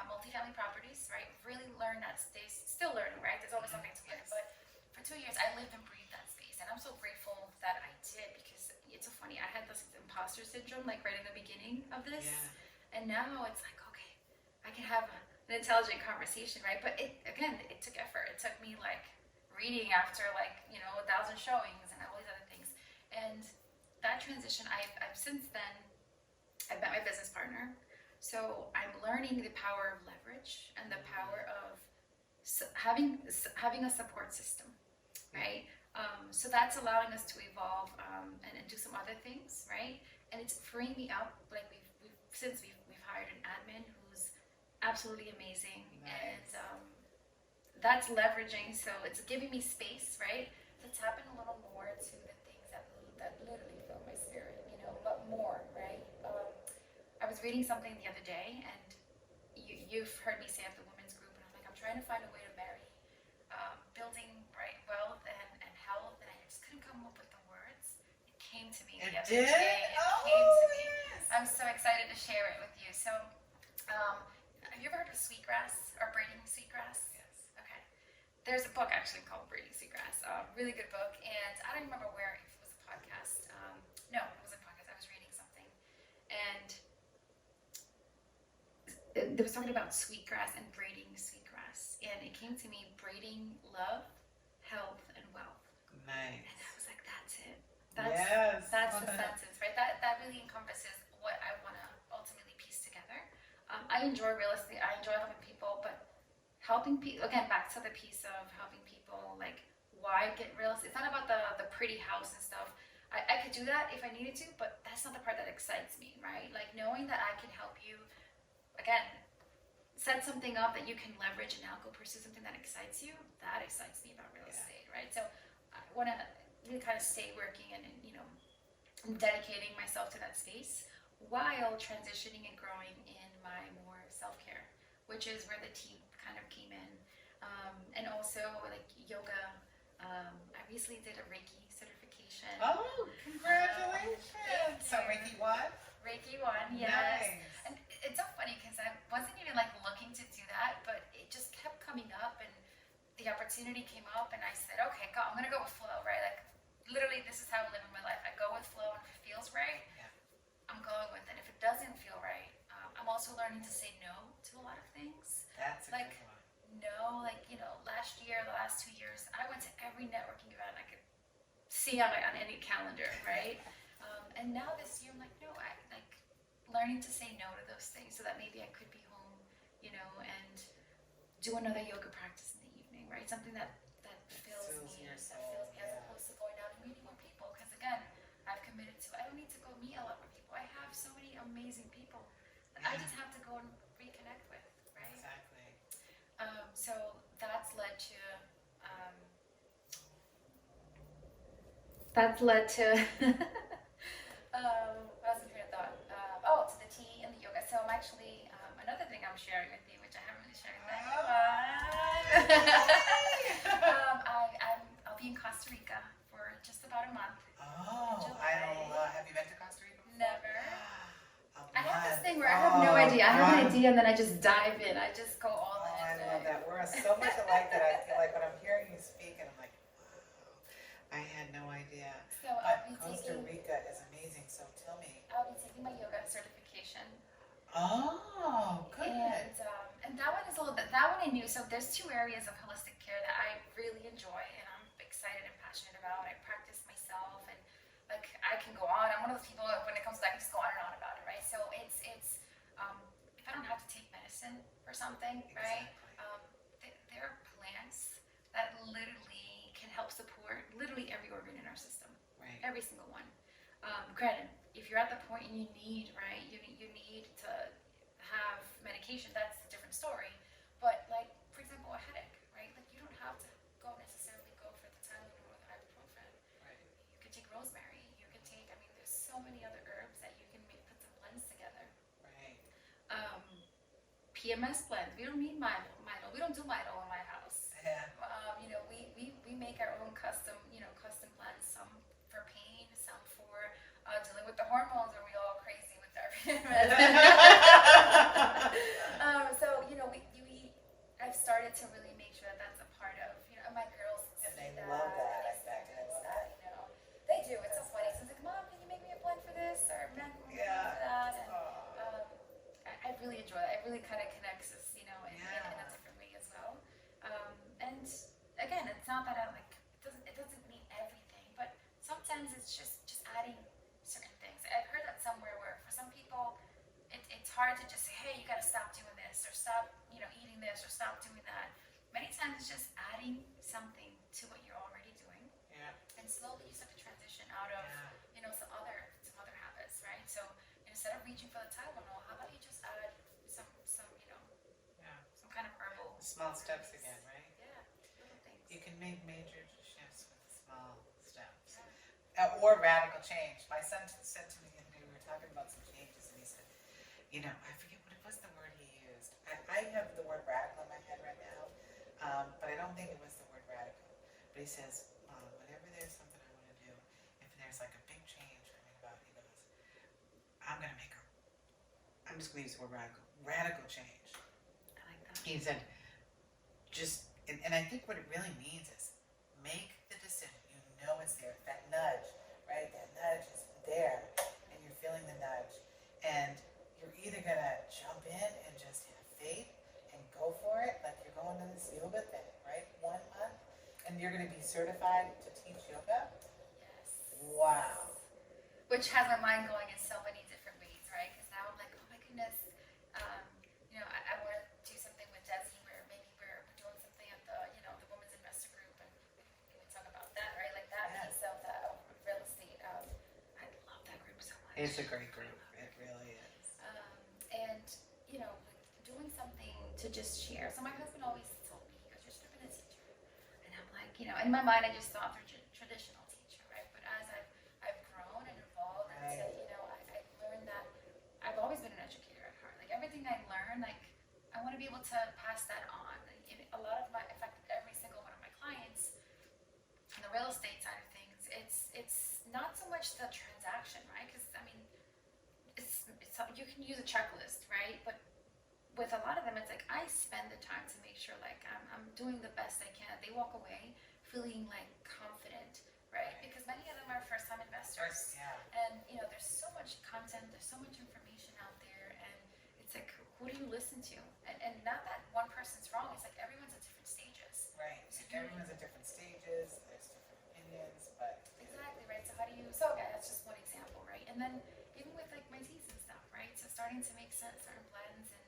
multifamily properties, right? Really learn that space. Still learning, right? There's always something to learn. But for 2 years, I lived and breathed that space, and I'm so grateful that I did, because it's so funny. I had this imposter syndrome, like right in the beginning of this, and now it's like, okay, I can have an intelligent conversation, right? But it took effort. It took me like reading after 1,000 showings and all these other things, and that transition. I've since then I've met my business partner, so I'm learning the power of leverage and the power of having a support system, right? So that's allowing us to evolve and do some other things, right? And it's freeing me up. Like we've hired an admin who's absolutely amazing, Nice. and that's leveraging. So it's giving me space, right? To tap in a little more to the things that literally fill my spirit, but more, right? I was reading something the other day, and you've heard me say at the women's group, and I'm like, I'm trying to find a way to marry building wealth and health, and I just couldn't come up with the words. It came to me the other day. It came to me. Yes. I'm so excited to share it with you. So, have you ever heard of sweetgrass or braiding sweetgrass? Yes. Okay. There's a book actually called Braiding Sweetgrass. Really good book, and I don't remember where, if it was a podcast. No, it was a podcast. I was reading something, and it was talking about sweetgrass and braiding sweetgrass, and it came to me: braiding love, health, and wealth. Nice. And I was like, that's it. That's the sentence, right? That really encompasses what I want to ultimately piece together. I enjoy real estate. I enjoy helping people, but helping people, again, back to the piece of helping people, like, why get real estate? It's not about the pretty house and stuff. I could do that if I needed to, but that's not the part that excites me, right? Like, knowing that I can help you, again, set something up that you can leverage and now go pursue something that excites you, that excites me about real estate, right? So I want to really kind of stay working and dedicating myself to that space while transitioning and growing in my more self-care, which is where the tea kind of came in. And also like yoga. I recently did a Reiki certification. Oh, congratulations! So Reiki 1? Reiki 1, yes. Nice. And it's so funny because I wasn't even like looking to do that, but opportunity came up, and I said, okay, I'm gonna go with flow, right? Like literally, this is how I live in my life. I go with flow, and if it feels right, I'm going with it. If it doesn't feel right, I'm also learning to say no to a lot of things. That's a Like good one. no, like last year, the last 2 years, I went to every networking event I could see on any calendar, right? And now this year, I'm like, no, I like learning to say no to those things so that maybe I could be home, and do another yoga practice in the evening, right? Something that fills me, Your that soul, fills me, as opposed to going out and meeting with people. Because again, I've committed to. I don't need to go meet a lot more people. I have so many amazing people that I just have to go and reconnect with, right? Exactly. So that's led to. I was train of thought. To the tea and the yoga. So I'm actually another thing I'm sharing with you, which I haven't really shared with anyone. I'll be in Costa Rica for just about a month. Oh, have you been to Costa Rica before? Never. I have this thing where I have no idea. I have an idea and then I just dive in. I just go all in. I love that. We're so much alike that I feel like when I'm hearing you speak and I'm like, wow, I had no idea. So But Costa Rica is amazing, so tell me. I'll be taking my yoga certification. Oh, good. And that one is a little bit, that one I knew. So there's 2 areas of holistic care that I really enjoy and I'm excited and passionate about. I practice myself and like I can go on. I'm one of those people when it comes to that, I can just go on and on about it, right? So it's if I don't have to take medicine for something, right? There are plants that literally can help support literally every organ in our system. Right. Every single one. Granted, if you're at the point and you need, right, you need to have medication, that's a different story. But like, for example, a headache, right? Like you don't have to necessarily go for the Tylenol or the ibuprofen. Right. You could take rosemary. You could take, there's so many other herbs that you can put some blends together. Right. PMS blends. We don't need Milo. We don't do Milo in my house. Yeah. We make our own custom blends. Some for pain, some for dealing with the hormones. Are we all crazy with our So I've started to really make sure that that's a part of my girls. And they love that. They do. It's so funny. So it's like, Mom, can you make me a blend for this or Mom, can you make me for that? And I really enjoy that. It really kind of connects us, in a different way as well. And again, it's not that it doesn't mean everything, but sometimes it's just adding certain things. I've heard that somewhere where for some people, it's hard to just say, hey, you got to stop doing this or stop, eating this or stop doing that. Many times it's just adding something to what you're already doing. Yeah. And slowly you start to transition out of, some other habits, right? So instead of reaching for the Tylenol, how about you just add some kind of herbal. Small steps again, right? Yeah, little things. You can make major shifts with small steps. Or radical change. My son said to me, and we were talking about some changes, and he said, I forget what it was the word he used. I have the word radical in my head right now, but I don't think it was the word radical. But he says, Mom, whenever there's something I want to do, if there's like a big change coming about, he goes, I'm just going to use the word radical. Radical change. I like that. He said, and I think what it really means is make the decision. It's there. That nudge, right? That nudge is there, and you're feeling the nudge. And you're either going to jump in and just have faith and go for it, like you're going to this yoga thing, right? 1 month, and you're going to be certified to teach yoga. Yes. Wow. Which has my mind going in so many different ways, right? Because now I'm like, oh my goodness, I want to do something with Desi where maybe we're doing something at the Women's Investor Group, and we can talk about that, right? Like that piece of the real estate. I love that group so much. It's a great group. It really is. And doing something to just share. So my husband always told me, he goes, you're just been a teacher, and I'm like, in my mind I just thought traditional teacher, right? But as I've grown and evolved, and said, I learned that I've always been an educator at heart. Like everything I learn, like I want to be able to pass that on. And a lot of in fact, every single one of my clients on the real estate side of things, it's not so much the transaction, right? Because it's you can use a checklist, right? But with a lot of them, it's like I spend the time to make sure like I'm doing the best I can. They walk away feeling like confident, right? Because many of them are first time investors. Yeah. And there's so much content, there's so much information out there, and it's like, who do you listen to? And not that one person's wrong, it's like everyone's at different stages. Right. So Everyone's at different stages. There's different opinions, but exactly, right? So how do you, so okay, that's just one example, right? And then even with like my teas and stuff, right? So starting to make certain blends, and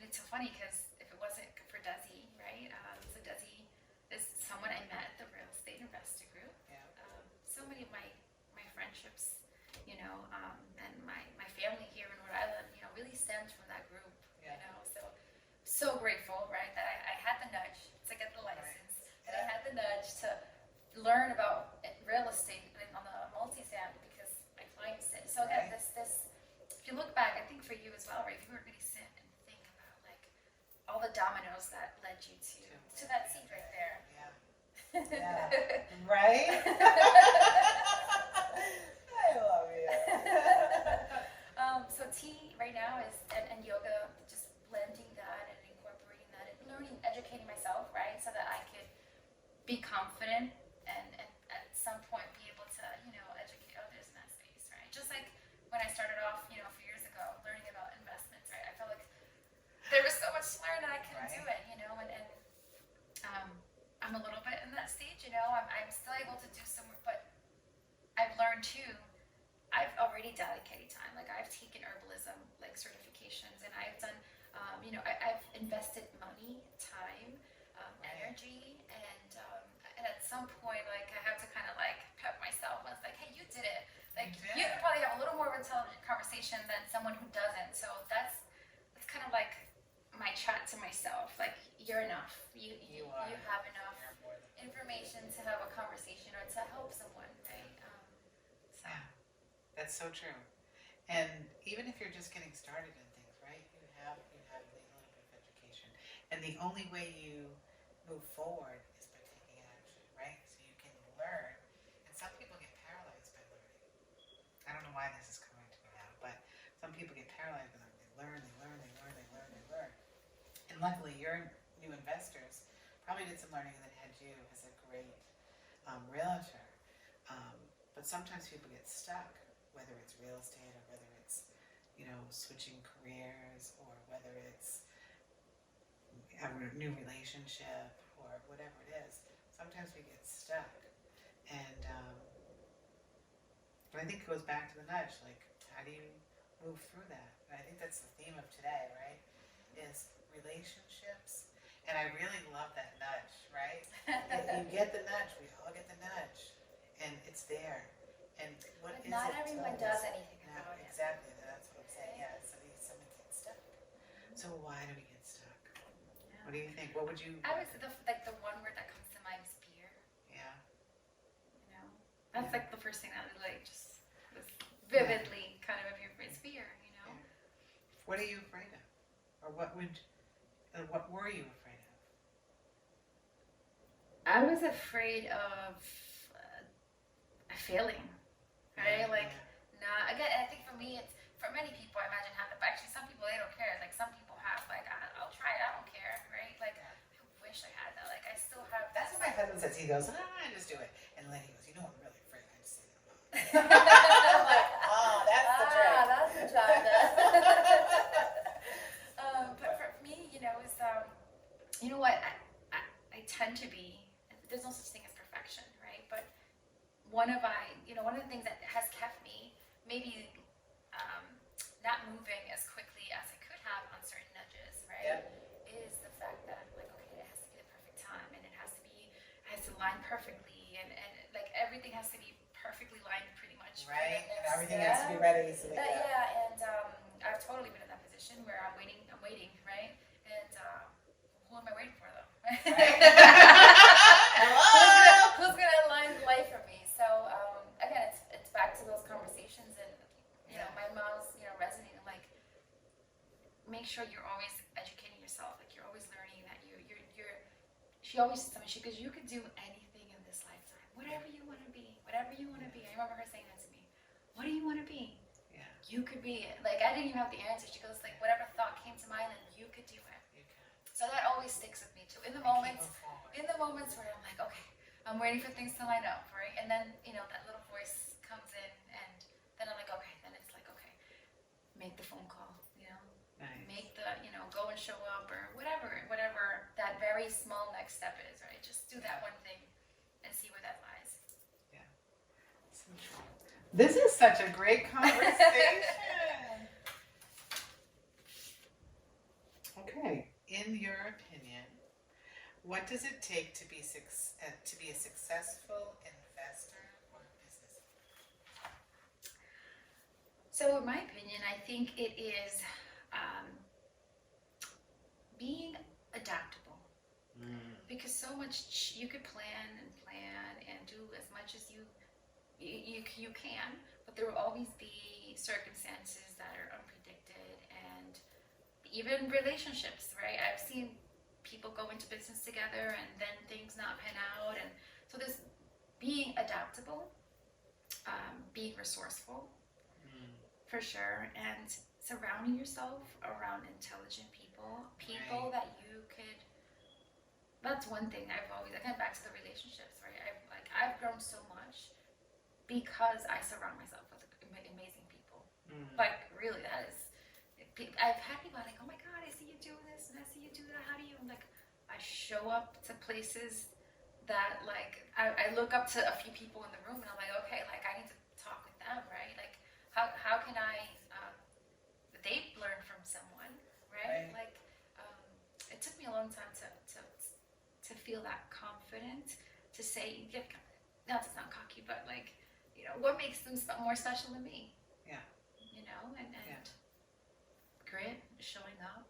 it's so funny because if it wasn't for Desi, right? So Desi is someone I met at the real estate investor group. yeah. So many of my friendships, and my family here in Rhode Island, really stemmed from that group. Yeah. So grateful, right? That I had the nudge to get the license. Right. That I had the nudge to learn about real estate and on the multifamily because my clients did. So again, Right. this if you look back, I think for you as well, right? If you were really sit and think about like all the dominoes that led you to that seat right there. Yeah. Yeah. Right? I love you. So tea right now is and yoga, just blending that and incorporating that and learning, educating myself, right? So that I could be confident and at some point be able to, educate others in that space, right? Just like when I started off, a few years ago, learning about investments, right? I felt like there was so much to learn and I couldn't do it, and I'm a little bit in that stage, I'm still able to do some work, but I've learned too, I've already dedicated time. Like I've taken herbalism like certifications, and I've done, I've invested money, time, energy, and at some point, like I have to kind of like pep myself. And it's like, hey, you did it. Like you could probably have a little more of an intelligent conversation than someone who doesn't. So that's kind of like my chat to myself. Like you're enough. You have enough information to have a conversation or to help someone, right? Yeah. That's so true. And even if you're just getting started in things, right? You have a little bit of education. And the only way you move forward is by taking action, right? So you can learn. And some people get paralyzed by learning. I don't know why this is coming to me now, but some people get paralyzed by learning. They learn. And luckily, your new investors probably did some learning that had you as a great realtor. But sometimes people get stuck, whether it's real estate or whether it's, switching careers or whether it's a new relationship or whatever it is. Sometimes we get stuck. And but I think it goes back to the nudge, like how do you move through that? And I think that's the theme of today, right? Is relationships. And I really love that nudge, right? You get the nudge, we all get the nudge. And it's there. And what is not it? everyone does anything about it. Exactly, that's what I'm saying. Yeah, someone gets stuck. So why do we get stuck? Yeah. What do you think? What would you? I was the one word that comes to mind is fear. Yeah. That's like the first thing that like just was vividly kind of appeared is fear. Yeah. What are you afraid of, or what were you afraid of? I was afraid of failing, right? Not again. I think for me, it's for many people. I imagine have it, but actually, some people they don't care. Like some people have like I'll try it. I don't care, right? Like I wish I had that. Like I still have. That's what my husband says. He goes, I just do it, and Lenny goes, I'm really afraid. I just say that. I'm like, that's the trick. That's the job. But for me, is what I tend to be. There's no such thing as perfection, right? But one of the things that has kept me maybe not moving as quickly as I could have on certain nudges, right? Yeah. Is the fact that I'm like, okay, it has to be the perfect time, and it has to line perfectly, and like everything has to be perfectly lined pretty much. Right, and everything has to be ready. So and I've totally been in that position where I'm waiting, right? And who am I waiting for though? Hello. Who's gonna align life for me? So again, it's back to those conversations, and my mom's resonating like make sure you're always educating yourself, like you're always learning that you're. She always says to me, because you could do anything in this lifetime, whatever you want to be, I remember her saying that to me. What do you want to be? Yeah. you could be, like, I didn't even have the answer. She goes, like, whatever thought came to mind, then you could do it. You can. So that always sticks with me too. In the And keep moments, moving forward. where I'm like, okay, I'm waiting for things to line up, right? And then, that little voice comes in, and then I'm like, okay, then it's like, okay, make the phone call, Nice. make the, go and show up, or whatever that very small next step is, right? Just do that one thing and see where that lies. This is such a great conversation. Okay, in your opinion, what does it take to be a successful investor or business? So, in my opinion, I think it is being adaptable. Because so much you could plan and do as much as you can, but there will always be circumstances that are unpredicted, and even relationships, right? I've seen people go into business together and then things not pan out, and so there's being adaptable, being resourceful, for sure, and surrounding yourself around intelligent people Right. that you could. That's one thing I've always. I come back to the relationships, right? I've grown so much because I surround myself with amazing people. Like, really, that is. I've had people like, oh my God, I see you do this and I see you do that. How do you? I'm like, I show up to places that, like, I look up to a few people in the room and I'm like, okay, like, I need to talk with them, right? Like, how can I? They learn from someone, right? Right. Like, it took me a long time to feel that confident to say, not to sound cocky, but like, what makes them more special than me? Yeah. And Yeah. grit, showing up,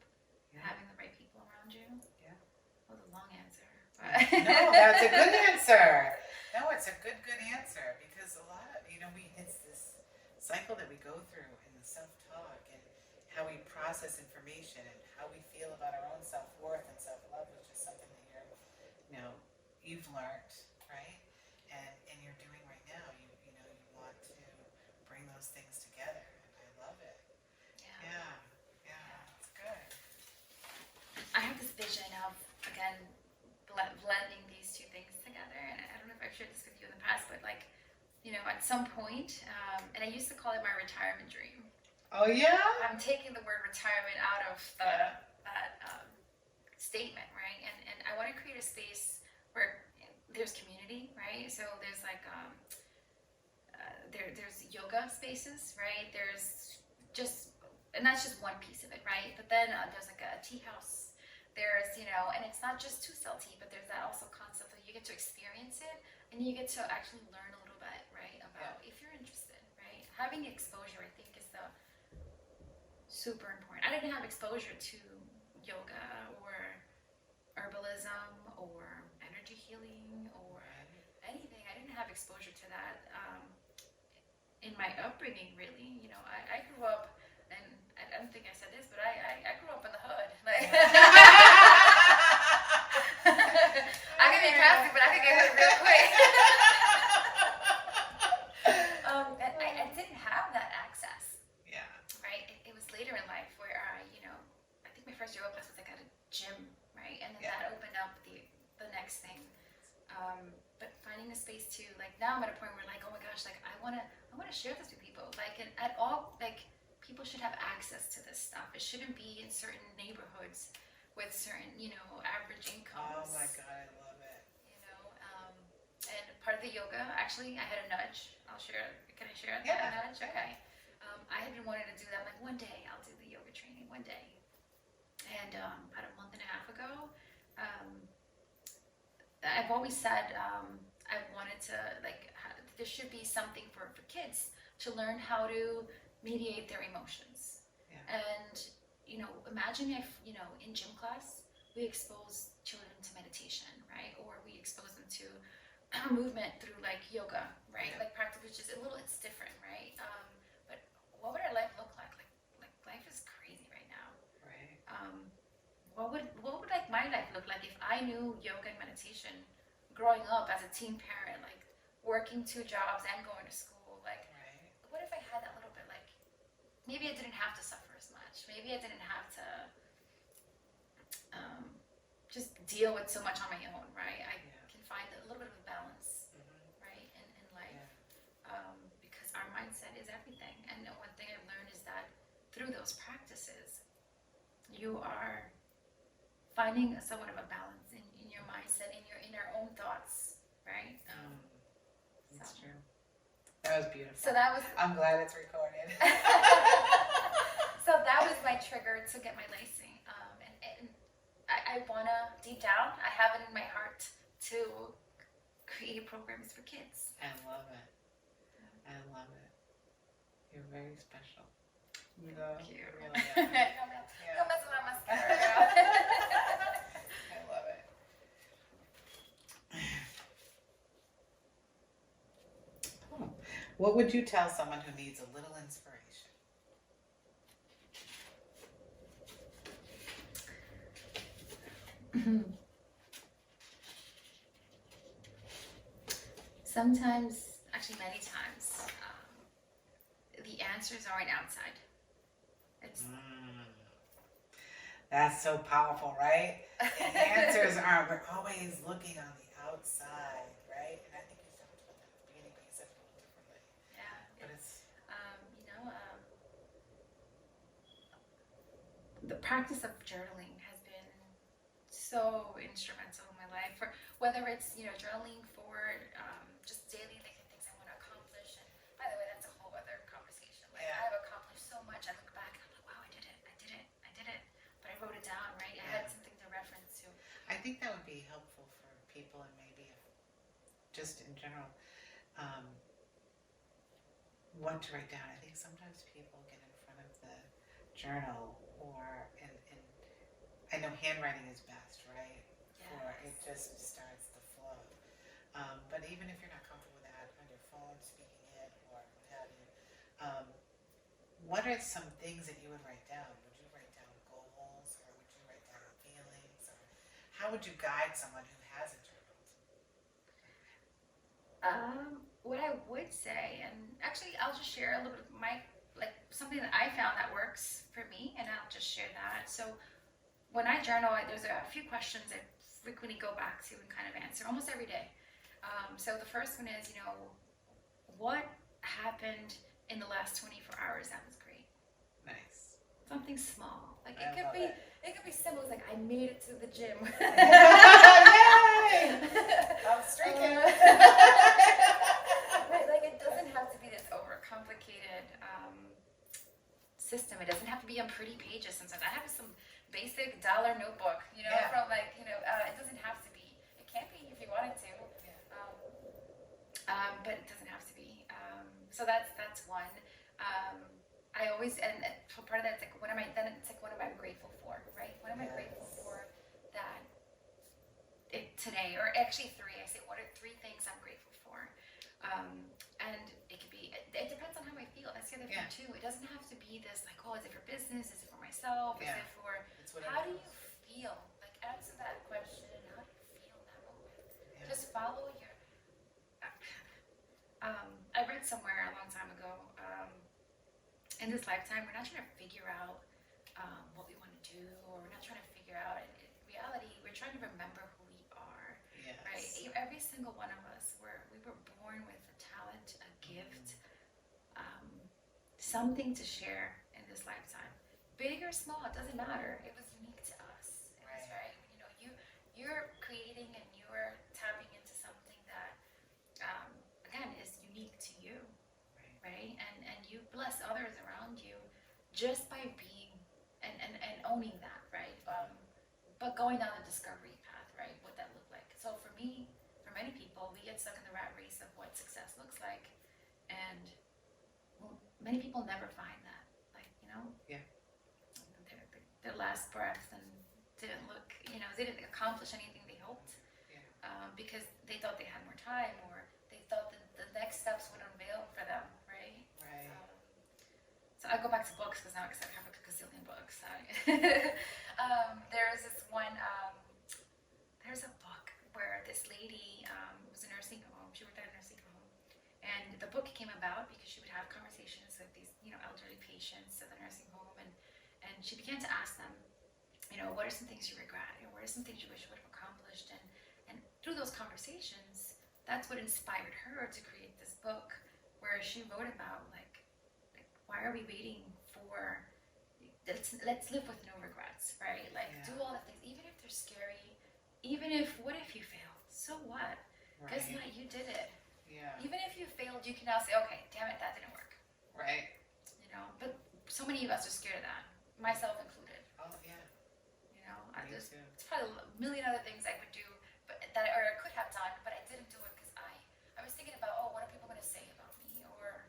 Yeah. having the right people around you. Yeah. That was a long answer. No, that's a good answer. No, it's a good answer, because a lot of, it's this cycle that we go through in the self-talk and how we process information and how we feel about our own self-worth and self-love, which is something that you've learned, right? And you're doing right now. You want to bring those things together, and I love it. Yeah, it's good. I have this vision of, again, blending these two things together, and I don't know if I've shared this with you in the past, but like, at some point, and I used to call it my retirement dream. Oh yeah. I'm taking the word retirement out of that statement, right? And I want to create a space where there's community, right? So there's like there's yoga spaces, right? There's and that's just one piece of it, right? But then there's like a tea house. There's and it's not just to sell tea, but there's that also concept that you get to experience it and you get to actually learn a little bit, right? About if you're interested, right? Having exposure, I think, is the super important. I didn't have exposure to yoga or herbalism or energy healing or anything. I didn't have exposure to that in my upbringing, really. I grew up, and I don't think I said this, but I grew up in the hood. Like, I could be Catholic, but I could get hood real quick. I didn't have that access. Yeah. Right? It was later in life where I think my first yoga class was like at a gym, right? And then that opened up the next thing. But finding a space to, like, now I'm at a point where, like, oh my gosh, like, I wanna share this with people. Like, and at all, like, people should have access to this stuff. It shouldn't be in certain neighborhoods with certain, average incomes. Oh my God, I love it. And part of the yoga, actually, I had a nudge. I'll share. Can I share that nudge? Okay. I had been wanting to do that. Like, one day I'll do the yoga training. One day. And about a month and a half ago, I've always said I wanted to, like, there should be something for kids to learn how to mediate their emotions. Yeah. And imagine if in gym class we expose children to meditation, right? Or we expose them to movement through, like, yoga, right? Yeah. Like, practice, which is it's different, right? But what would our life look like? Like life is crazy right now. Right. What would like my life look like if I knew yoga and meditation growing up as a teen parent, like working 2 jobs and going to school? Like, Right. what if I had that little bit, like, maybe I didn't have to suffer as much. Maybe I didn't have to just deal with so much on my own, right? I can find a little bit of a balance, right, in life, because our mindset is everything. And one thing I've learned is that through those practices, you are finding somewhat of a balance in your mindset, in your own thoughts, right? That's true. That was beautiful. So that was. I'm glad it's recorded. So that was my trigger to get my lacing. And I wanna, deep down, I have it in my heart to create programs for kids. I love it. I love it. You're very special. Thank you. Really are. Don't mess with my mascara. I love it. What would you tell someone who needs a little inspiration? Sometimes, actually many times, the answers aren't outside. It's That's so powerful, right? The answers aren't. We're always looking on the outside, right? And I think you talked about that at the beginning, but you said it a little differently. yeah. But it's The practice of journaling has been so instrumental in my life. For whether it's journaling for just daily things I want to accomplish. And by the way, that's a whole other conversation. Like I've accomplished so much. I look back and I'm like, wow, I did it. But I wrote it down, right? I had something to reference to. I think that would be helpful for people, and maybe just in general, what to write down. I think sometimes people get in front of the journal, and I know handwriting is best, right? For it just starts the flow. But even if you're not comfortable with that, on your phone, speaking it, or what have you, what are some things that you would write down? Would you write down goals, or would you write down feelings, or how would you guide someone who hasn't journaled? What I would say, and actually I'll just share a little bit of something that I found that works for me, and I'll just share that. So when I journal, there's a few questions I frequently go back to and kind of answer almost every day. So the first one is, what happened in the last 24 hours that was great? Nice. Something small. Like I love it. It could be simple. It's like I made it to the gym. Yay! I'm streaking. Right, like it doesn't have to be this overcomplicated system. It doesn't have to be on pretty pages. Sometimes I have some basic dollar notebook, from it doesn't have to be. It can be if you wanted to, but it doesn't have to be. So that's one. I always, and part of that, it's like, what am I grateful for, right? What am I grateful for that today, or actually three. I say, what are three things I'm grateful for? And it could be, it depends on how I feel. That's the other thing too. It doesn't have to be this like, oh, is it for business? Is it for myself? Is it for, how do you feel? Like, answer that question. How do you feel in that moment? Just follow your, I read somewhere a long time ago, in this lifetime, we're not trying to figure out what we want to do, or we're not trying to figure out, in reality, we're trying to remember who we are, right? Every single one of us, we were born with a talent, a gift, something to share in this lifetime. Big or small, it doesn't matter. It was unique to us. It was right. You're creating and you're tapping into something that, again, is unique to you, right? And you bless others around you just by being and owning that, right? But going down the discovery path, right? What that looked like. So for me, for many people, we get stuck in the rat race of what success looks like, and many people never find that, their last breath and didn't look, they didn't accomplish anything they hoped, because they thought they had more time, or they thought that the next steps would unveil for them, right? Right. So I go back to books because now I have a gazillion books. There's this one. There's a book where this lady was a nursing home. She worked at a nursing home, and the book came about because she would have conversations with these, elderly patients. patients to the nursing home, and she began to ask them, you know, what are some things you regret, and what are some things you wish you would have accomplished, and through those conversations, that's what inspired her to create this book, where she wrote about like why are we waiting for let's live with no regrets, right? Like do all the things, even if they're scary, even if what if you fail? So what? Guess what? You did it. Yeah. Even if you failed, you can now say, okay, damn it, that didn't work. Right. You know, but so many of us are scared of that, myself included. Oh yeah. You know, There's probably a million other things I could do, but that or I could have done, but I didn't do it because I was thinking about, oh, what are people going to say about me, or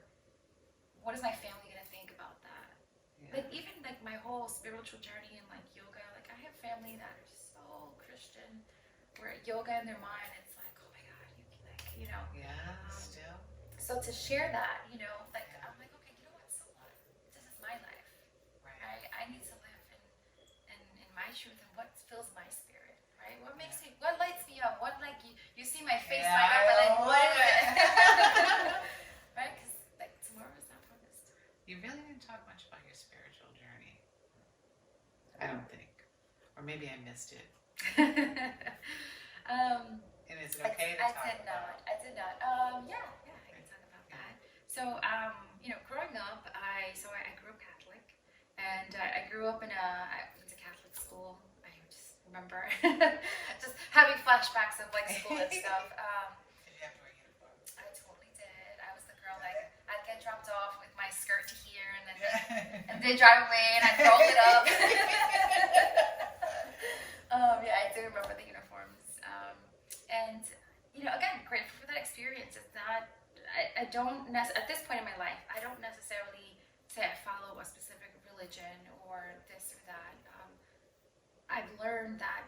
what is my family going to think about that? Yeah. Like even like my whole spiritual journey and like yoga, like I have family that are so Christian, where yoga in their mind, it's like, oh my God, you know. Yeah. Still. So to share that, you know, like I'm like, okay, you know what? So what? This is my life. Right. I need to live in my truth and what fills my spirit, right? What makes me, what lights me up? What like you see my face light up, and like what is it? Right? Because like tomorrow is not promised. You really didn't talk much about your spiritual journey. I don't think, or maybe I missed it. And is it okay to talk about? I did not. Yeah, I can talk about that. So, you know, growing up, I grew up Catholic, and I grew up I went to Catholic school. I just remember just having flashbacks of like school and stuff. Did you have to wear uniform? I totally did. I was the girl like I'd get dropped off with my skirt to here, and then and they drive away, and I'd roll it up. Yeah, I do remember the uniforms. And you know, again, grateful for that experience. It's not. I don't at this point in my life, I don't necessarily say I follow a specific religion or this or that. I've learned that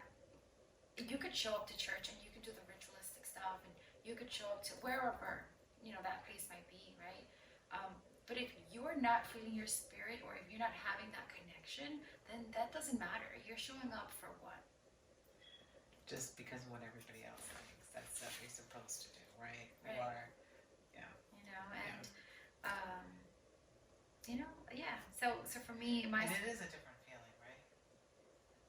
you could show up to church and you could do the ritualistic stuff, and you could show up to wherever that place might be, right? But if you're not feeling your spirit, or if you're not having that connection, then that doesn't matter. You're showing up for what? Just because of what everybody else thinks. That's what you're supposed to do, right? Right. Or, yeah. Yeah. So for me, And it is a different feeling, right?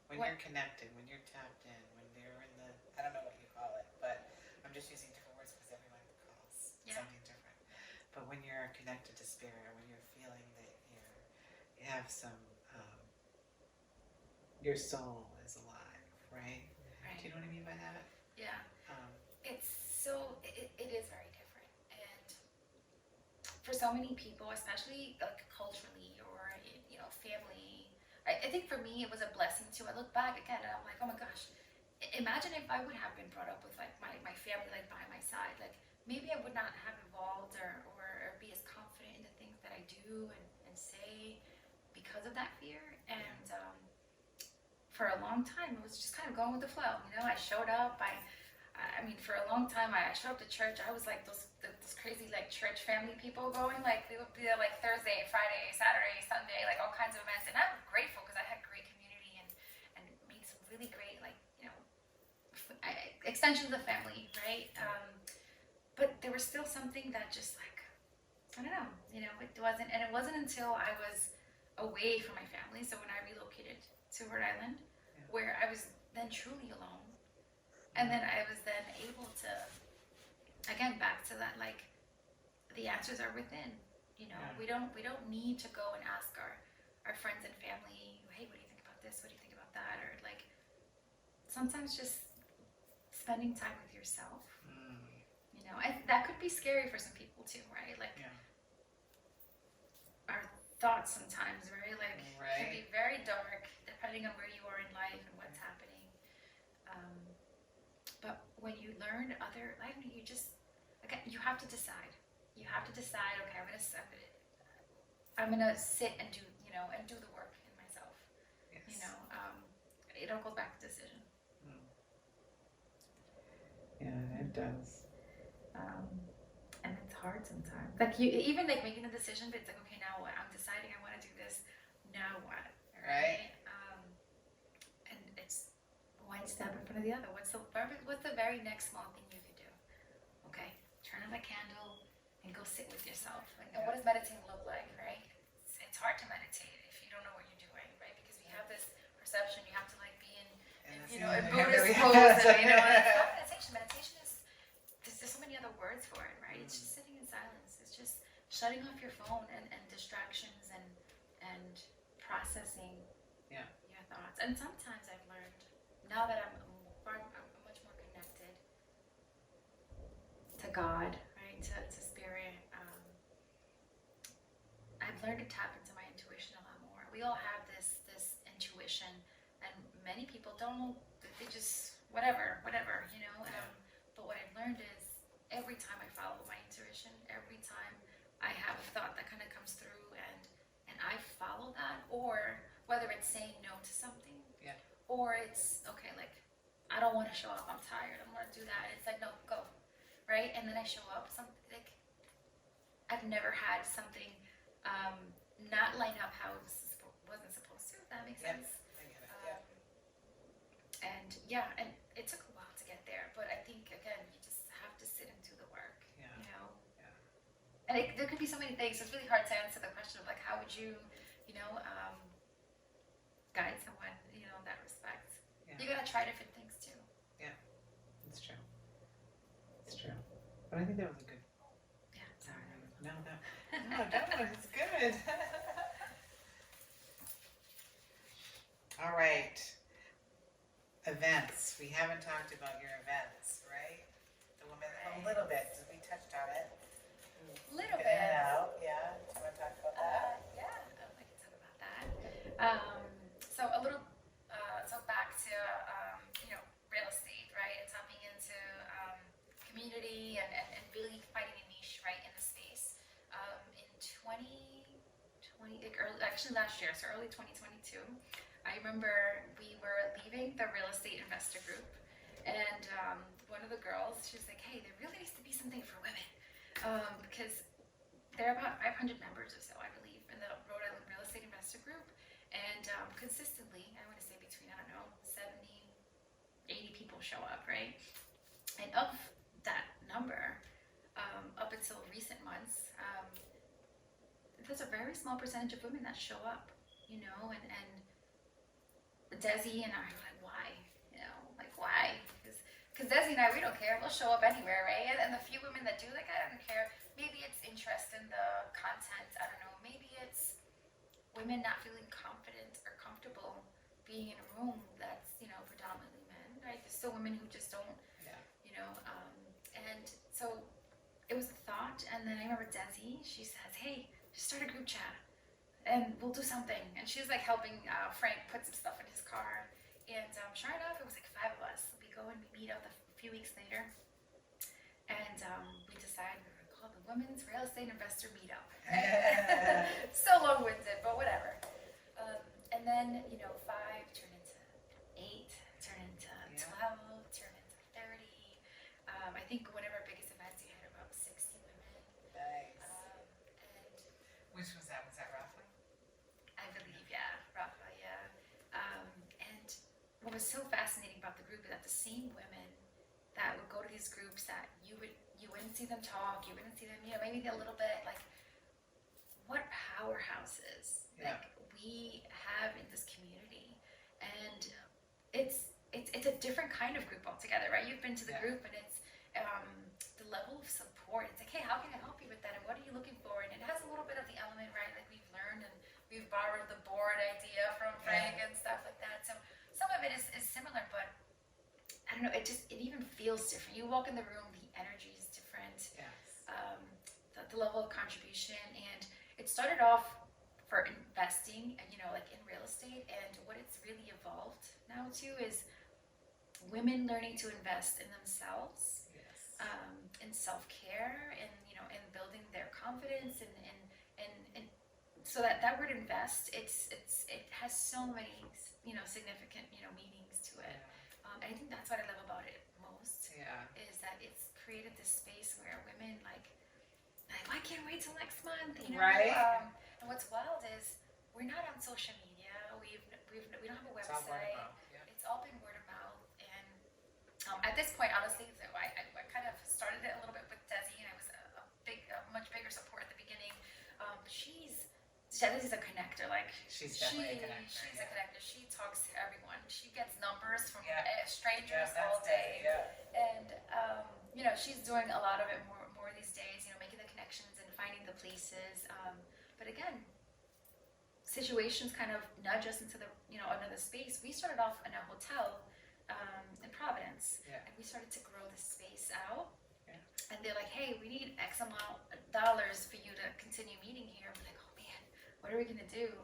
When you're connected, when you're tapped in, when you're in the, I don't know what you call it, but I'm just using different words because everyone calls something different. But when you're connected to spirit, or when you're feeling that you have some, your soul is alive, right? Do you know what I mean by that? Yeah. It is very different, and for so many people, especially like culturally or family, I think for me it was a blessing too. I look back again and I'm like, oh my gosh, imagine if I would have been brought up with like my family like by my side, like maybe I would not have evolved or be as confident in the things that I do and say because of that fear. And for a long time, it was just kind of going with the flow. I showed up. I mean, for a long time, I showed up to church. I was like those crazy like church family people going. Like they would be there like Thursday, Friday, Saturday, Sunday, like all kinds of events. And I'm grateful because I had great community and made some really great extensions of the family, right? But there was still something that just like I don't know. It wasn't, and it wasn't until I was away from my family. So when I relocated to Rhode Island, where I was then truly alone. And then I was then able to, again, back to that, like, the answers are within. We don't need to go and ask our friends and family, hey, what do you think about this? What do you think about that? Or like, sometimes just spending time with yourself. That could be scary for some people too, right? Like, our thoughts sometimes, right? Like, can be very dark depending on where you are in life and what's happening. But when you learn you just, again, you have to decide. You have to decide, okay, I'm gonna sit and do, and do the work in myself. Yes. It all goes back to decision. Yeah, it does. And it's hard sometimes. Like even like making a decision, but it's like, okay, now what? I'm deciding I want to do this. Now what? Right? And it's one step in front of the other. What's the very next small thing you could do? Okay, turn on a candle and go sit with yourself. And what does meditating look like, right? It's hard to meditate. Buddhist pose, and it's not meditation. Meditation is, there's so many other words for it, right? It's just sitting in silence. It's just shutting off your phone and distractions and processing your thoughts. And sometimes I've learned, now that I'm much more connected to God, right, to spirit, I've learned to tap into my intuition a lot more. We all have this intuition, and many people don't. They just whatever, you know. But what I've learned is every time I follow my intuition, every time I have a thought that kind of comes through, and I follow that, or whether it's saying no to something, or it's okay, like I don't want to show up, I'm tired, I don't want to do that. It's like, no, go, right? And then I show up. Something like I've never had something not line up how it wasn't supposed to. If that makes sense. I get it. And it took a while to get there, but I think again, you just have to sit and do the work. You know. And there could be so many things. It's really hard to answer the question of like, how would you, guide someone, in that respect. You gotta try different things too. Yeah, it's true. It's true. But I think that was a good. Yeah, sorry. No, it's good. All right. Events. We haven't talked about your events, right? The women, a little bit. We touched on it. Little bit. Out. Yeah. Do you want to talk about that? Yeah, I'd like to talk about that. So a little, so back to, real estate, right? And tapping into community and really finding a niche, right, in the space. In 2020, actually last year, so early 2022, I remember we were leaving the real estate investor group, and one of the girls, she was like, hey, there really needs to be something for women, because there are about 500 members or so, I believe, in the Rhode Island Real Estate Investor Group, and consistently, I want to say between, 70, 80 people show up, right? And of that number, up until recent months, there's a very small percentage of women that show up, and Desi and I are like, why? Why? Because Desi and I, we don't care. We'll show up anywhere, right? And the few women that do, like, I don't care. Maybe it's interest in the content. I don't know. Maybe it's women not feeling confident or comfortable being in a room that's, predominantly men, right? There's still women who just don't, and so it was a thought. And then I remember Desi, she says, hey, just start a group chat and we'll do something. And she was like helping Frank put some stuff in his car. And sure enough, it was like 5 of us. We go and we meet up a few weeks later. And we decide we're going to call the Women's Real Estate Investor Meetup. So long-winded, but whatever. And then, 5 turned into 8, turned into 12, turned into 30. I think one of our biggest events, we had about 60 women. Nice. And Which was that? Was that Rafa? I believe, Rafa, and what was so fascinating about the group is that the same women that would go to these groups that you wouldn't see them talk, you wouldn't see them, maybe a little bit like, what powerhouses like we have in this community, and it's a different kind of group altogether, right? You've been to the group, and it's the level of support. It's like, hey, how can I help you with that, and what are you looking for? And it has a little bit of the element, right? Like we've learned and we've borrowed the board idea from Frank and stuff like that. So some of it is similar, but I don't know. It even feels different. You walk in the room, the energy is different. Yes. The level of contribution, and it started off for investing, like in real estate, and what it's really evolved now to is women learning to invest in themselves, in self-care, and in building their confidence, and so that word invest, it has so many significant meanings to it. And I think that's what I love about it most. Is that it's created this space where women like I can't wait till next month, Right. And what's wild is we're not on social media. We don't have a website. It's all been word of mouth. And at this point, honestly, so I kind of started it a little bit with Desi, and I was a much bigger support at the beginning. She's Shadi's a connector. Like She's definitely a connector. She's a connector. She talks to everyone. She gets numbers from Yeah, strangers that's all day. it, And you know, she's doing a lot of it more these days. You know, making the connections and finding the places. But again, situations kind of nudge us into the another space. We started off in a hotel in Providence, and we started to grow the space out. And they're like, hey, we need X amount of dollars for you to continue meeting here. We're like, oh man, what are we gonna do?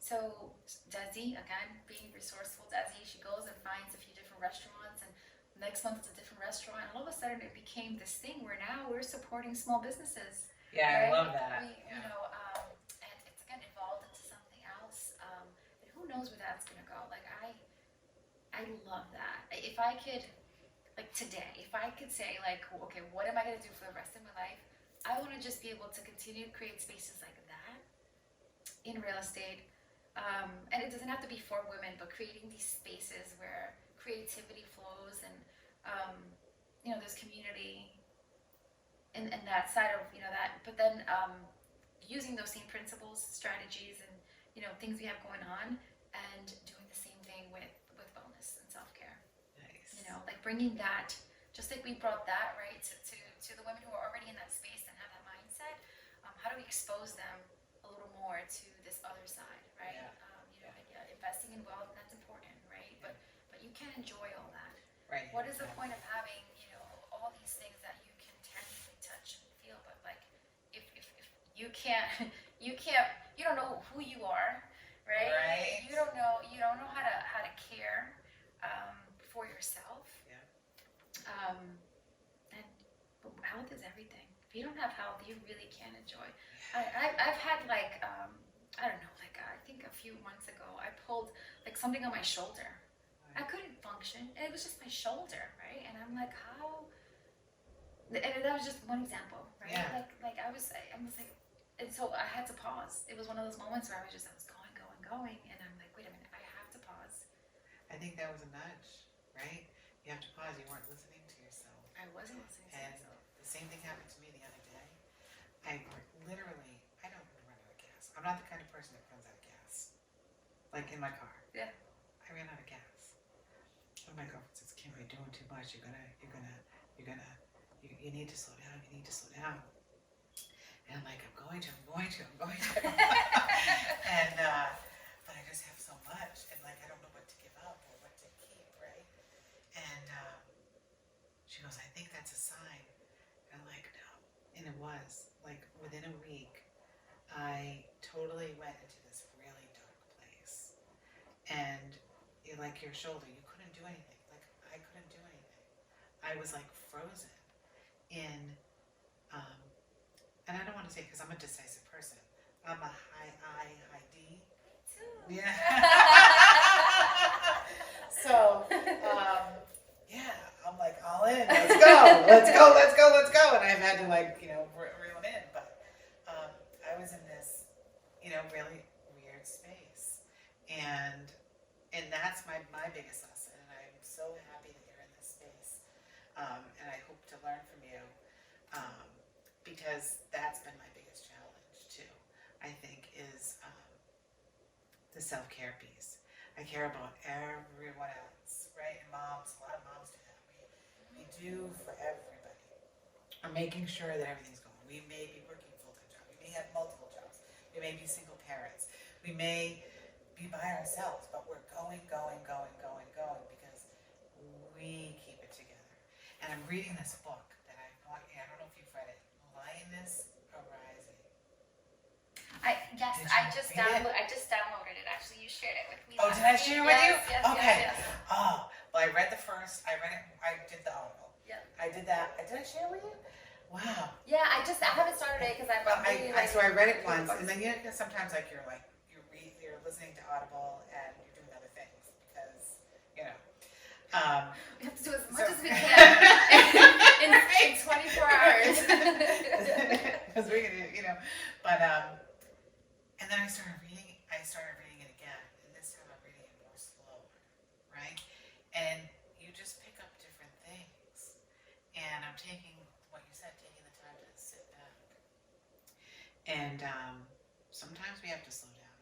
So Desi, again, being resourceful, Desi, she goes and finds a few different restaurants, and next month it's a different restaurant. And all of a sudden it became this thing where now we're supporting small businesses. Yeah, right? I love that. You know, and it's again evolved into something else. And who knows where that's gonna go? Like I love that. If I could, like today, if I could say like, okay, what am I gonna do for the rest of my life? I want to just be able to continue to create spaces like that in real estate. And it doesn't have to be for women, but creating these spaces where creativity flows and, there's community in that side of, that, but then using those same principles, strategies, and, things we have going on and doing the same thing with wellness and self-care. Nice. Like bringing that, just like we brought that, right, to the women who are already in that space and have that mindset. How do we expose them a little more to this other side, right? Investing in wealth, that's important, right? But you can't enjoy all that. Right. What is the point of having, all these things that you can tangibly touch and feel, but like if you can't, you don't know who you are, right? Right. You don't know how to care for yourself. Yeah. And health is everything. If you don't have health, you really can't enjoy. I've had like I don't know, like I think a few months ago, I pulled like something on my shoulder. I couldn't function, and it was just my shoulder, right? And I'm like, how? And that was just one example, right? Yeah. Like I was like, and so I had to pause. It was one of those moments where I was going, and I'm like, wait a minute, I have to pause. I think that was a nudge, right? You have to pause. You weren't listening to yourself. I wasn't listening to And myself. the same thing happened to me the other day. I don't run out of gas. I'm not the kind of person that runs out of gas. Like in my car. Yeah. I ran out of gas. And my girlfriend says, Kim, you're doing too much. You need to slow down. You need to slow down. And I'm like, I'm going to. And, but I just have so much. And like, I don't know what to give up or what to keep, right? And she goes, I think that's a sign. And I'm like, no. And it was. Like, within a week, I totally went into this really dark place. And like your shoulder, you couldn't do anything. Like, I couldn't do anything. I was like frozen in, and I don't want to say because I'm a decisive person. I'm a high I, high D. Me too. Yeah. So, I'm like all in. Let's go. And I've had to like, reel it in. But I was in this, really weird space. And that's my biggest lesson. And I'm so happy that you're in this space. And I hope to learn from you. Because that's been my biggest challenge too, I think, is the self-care piece. I care about everyone else, right? And moms, a lot of moms do that. We do for everybody. We're making sure that everything's going. We may be working full-time jobs. We may have multiple jobs. We may be single parents. We may be by ourselves, but we're going because we keep it together. And I'm reading this book that I don't know if you've read it, Lioness Arising. I just downloaded it. Actually, you shared it with me. Oh, did I share it with you? Yes, Okay. Yes. Oh, well, I read it. I did the Audible. Yeah. I did that. Did I share it with you? Wow. Yeah, I haven't started it because I'm really So I read it once, and then sometimes you're listening to Audible and you're doing other things because we have to do as much as we can in 24 hours. Because we're gonna, but and then I started reading it again, and this time I'm reading it more slower, right? And you just pick up different things, and I'm taking what you said, taking the time to sit back, and sometimes we have to slow down,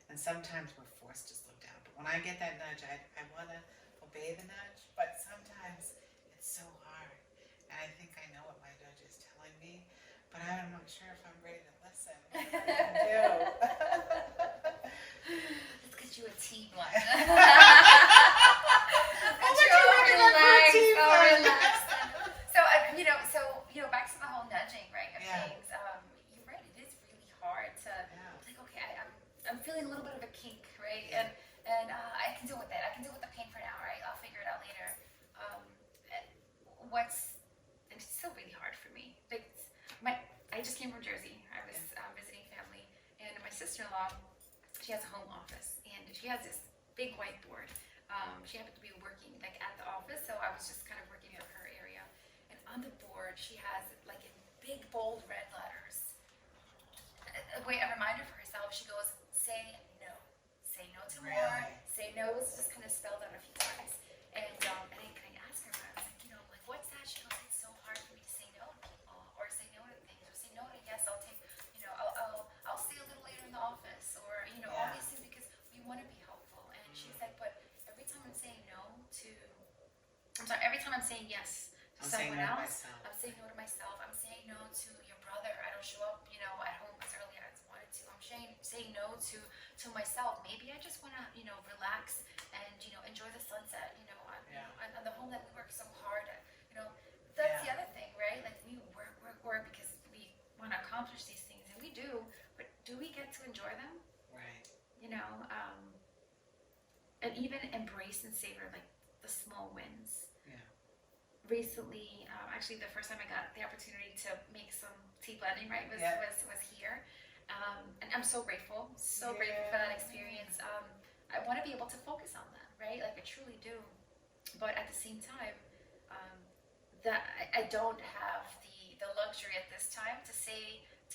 and sometimes we're forced to slow down. But when I get that nudge, I want to obey the nudge, but sometimes it's so hard, and I think I know what my nudge is telling me, but I'm not sure if I'm ready to listen. What am I gonna do? Let's get you a tea one. So back to the whole nudging, right? Of things. You're right. It is really hard to like, okay, I'm feeling a little bit of a kink, right? And I can deal with it. I can deal with the pain for now, right? I'll figure it out later. And it's still really hard for me. Like, I just came from Jersey. I was visiting family, and my sister-in-law, she has a home office, and she has this big whiteboard. She happened to be working like at the office, so I was just kind of working in her area. And on the board, she has like in big bold red letters a reminder for herself. She goes, "Say no to more. Say no." It's just kind of spelled out a few times. And I asked her, I was like, like what's that? She goes, "It's so hard for me to say no to people, or say no to things, or say no to yes. I'll take, I'll stay a little later in the office, or obviously because we want to be helpful." And she's like, "But every time I'm saying every time I'm saying yes to someone else, I'm saying no to myself. I'm saying no to your brother. I don't show up, at home as early as I wanted to. I'm saying no to myself. Maybe I just want to, relax and, enjoy the sunset, on the home that we work so hard at, That's the other thing, right? Like we work because we want to accomplish these things, and we do, but do we get to enjoy them? Right. And even embrace and savor like the small wins. Yeah. Recently, actually, the first time I got the opportunity to make some tea blending, right, was here, and I'm so grateful for that experience. I want to be able to focus on that, right? Like I truly do, but at the same time, that I don't have the luxury at this time to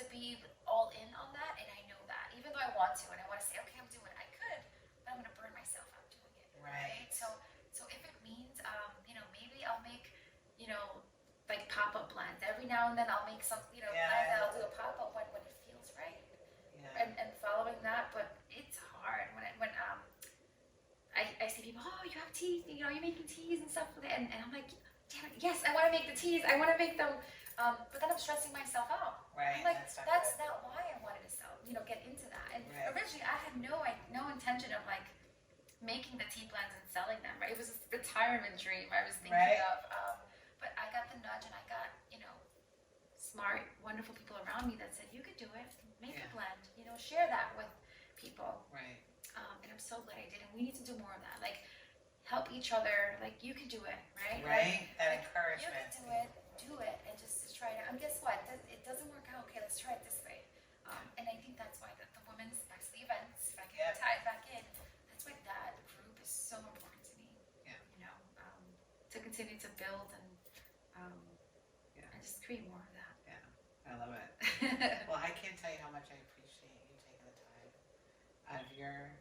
be all in on that, and I know that, even though I want to, and I want to say, okay, I'm doing it, I could, but I'm going to burn myself out doing it, right? So if it means, maybe I'll make, like pop-up blends. Every now and then I'll make some, blend, and I'll do a pop-up when it feels right. Yeah. And following that, but it's hard when I see people, oh, you have teas, you're making teas and stuff, and I'm like, damn it, yes, I want to make the teas, I want to make them, but then I'm stressing myself out. Right. I'm like, that's not why I wanted to sell, get into that. And originally I had no intention of like making the tea blends and selling them, right? It was a retirement dream I was thinking of. But I got the nudge, and I got, smart, wonderful people around me that said, you could do it, make a blend, share that with people. Right. And I'm so glad I did, and we need to do more of that. Like, help each other, like, you can do it, right? Right, that encouragement. You can do it, and just try it out. And guess what? It doesn't work out, okay, let's try it this way. And I think that's why the women's, back to the events, if I can tie it back in, that's why that group is so important to me. Yeah. To continue to build and just create more of that. Yeah, I love it. Well, I can't tell you how much I appreciate you taking the time out of your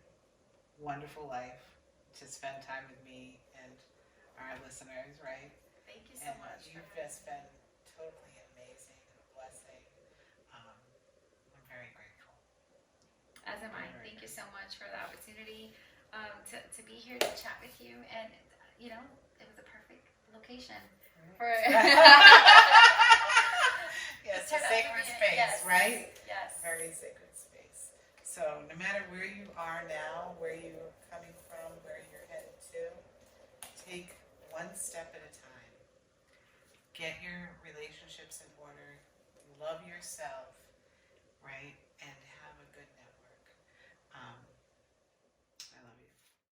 wonderful life to spend time with me and our listeners, right? Thank you so much. You've just been totally amazing and a blessing. I'm very grateful. As am I. Thank you so much for the opportunity to be here to chat with you, and it was a perfect location for yes, a sacred space, right? Yes. Very sacred space. So no matter where you are now, where you're coming from, where you're headed to, take one step at a time. Get your relationships in order. Love yourself, right?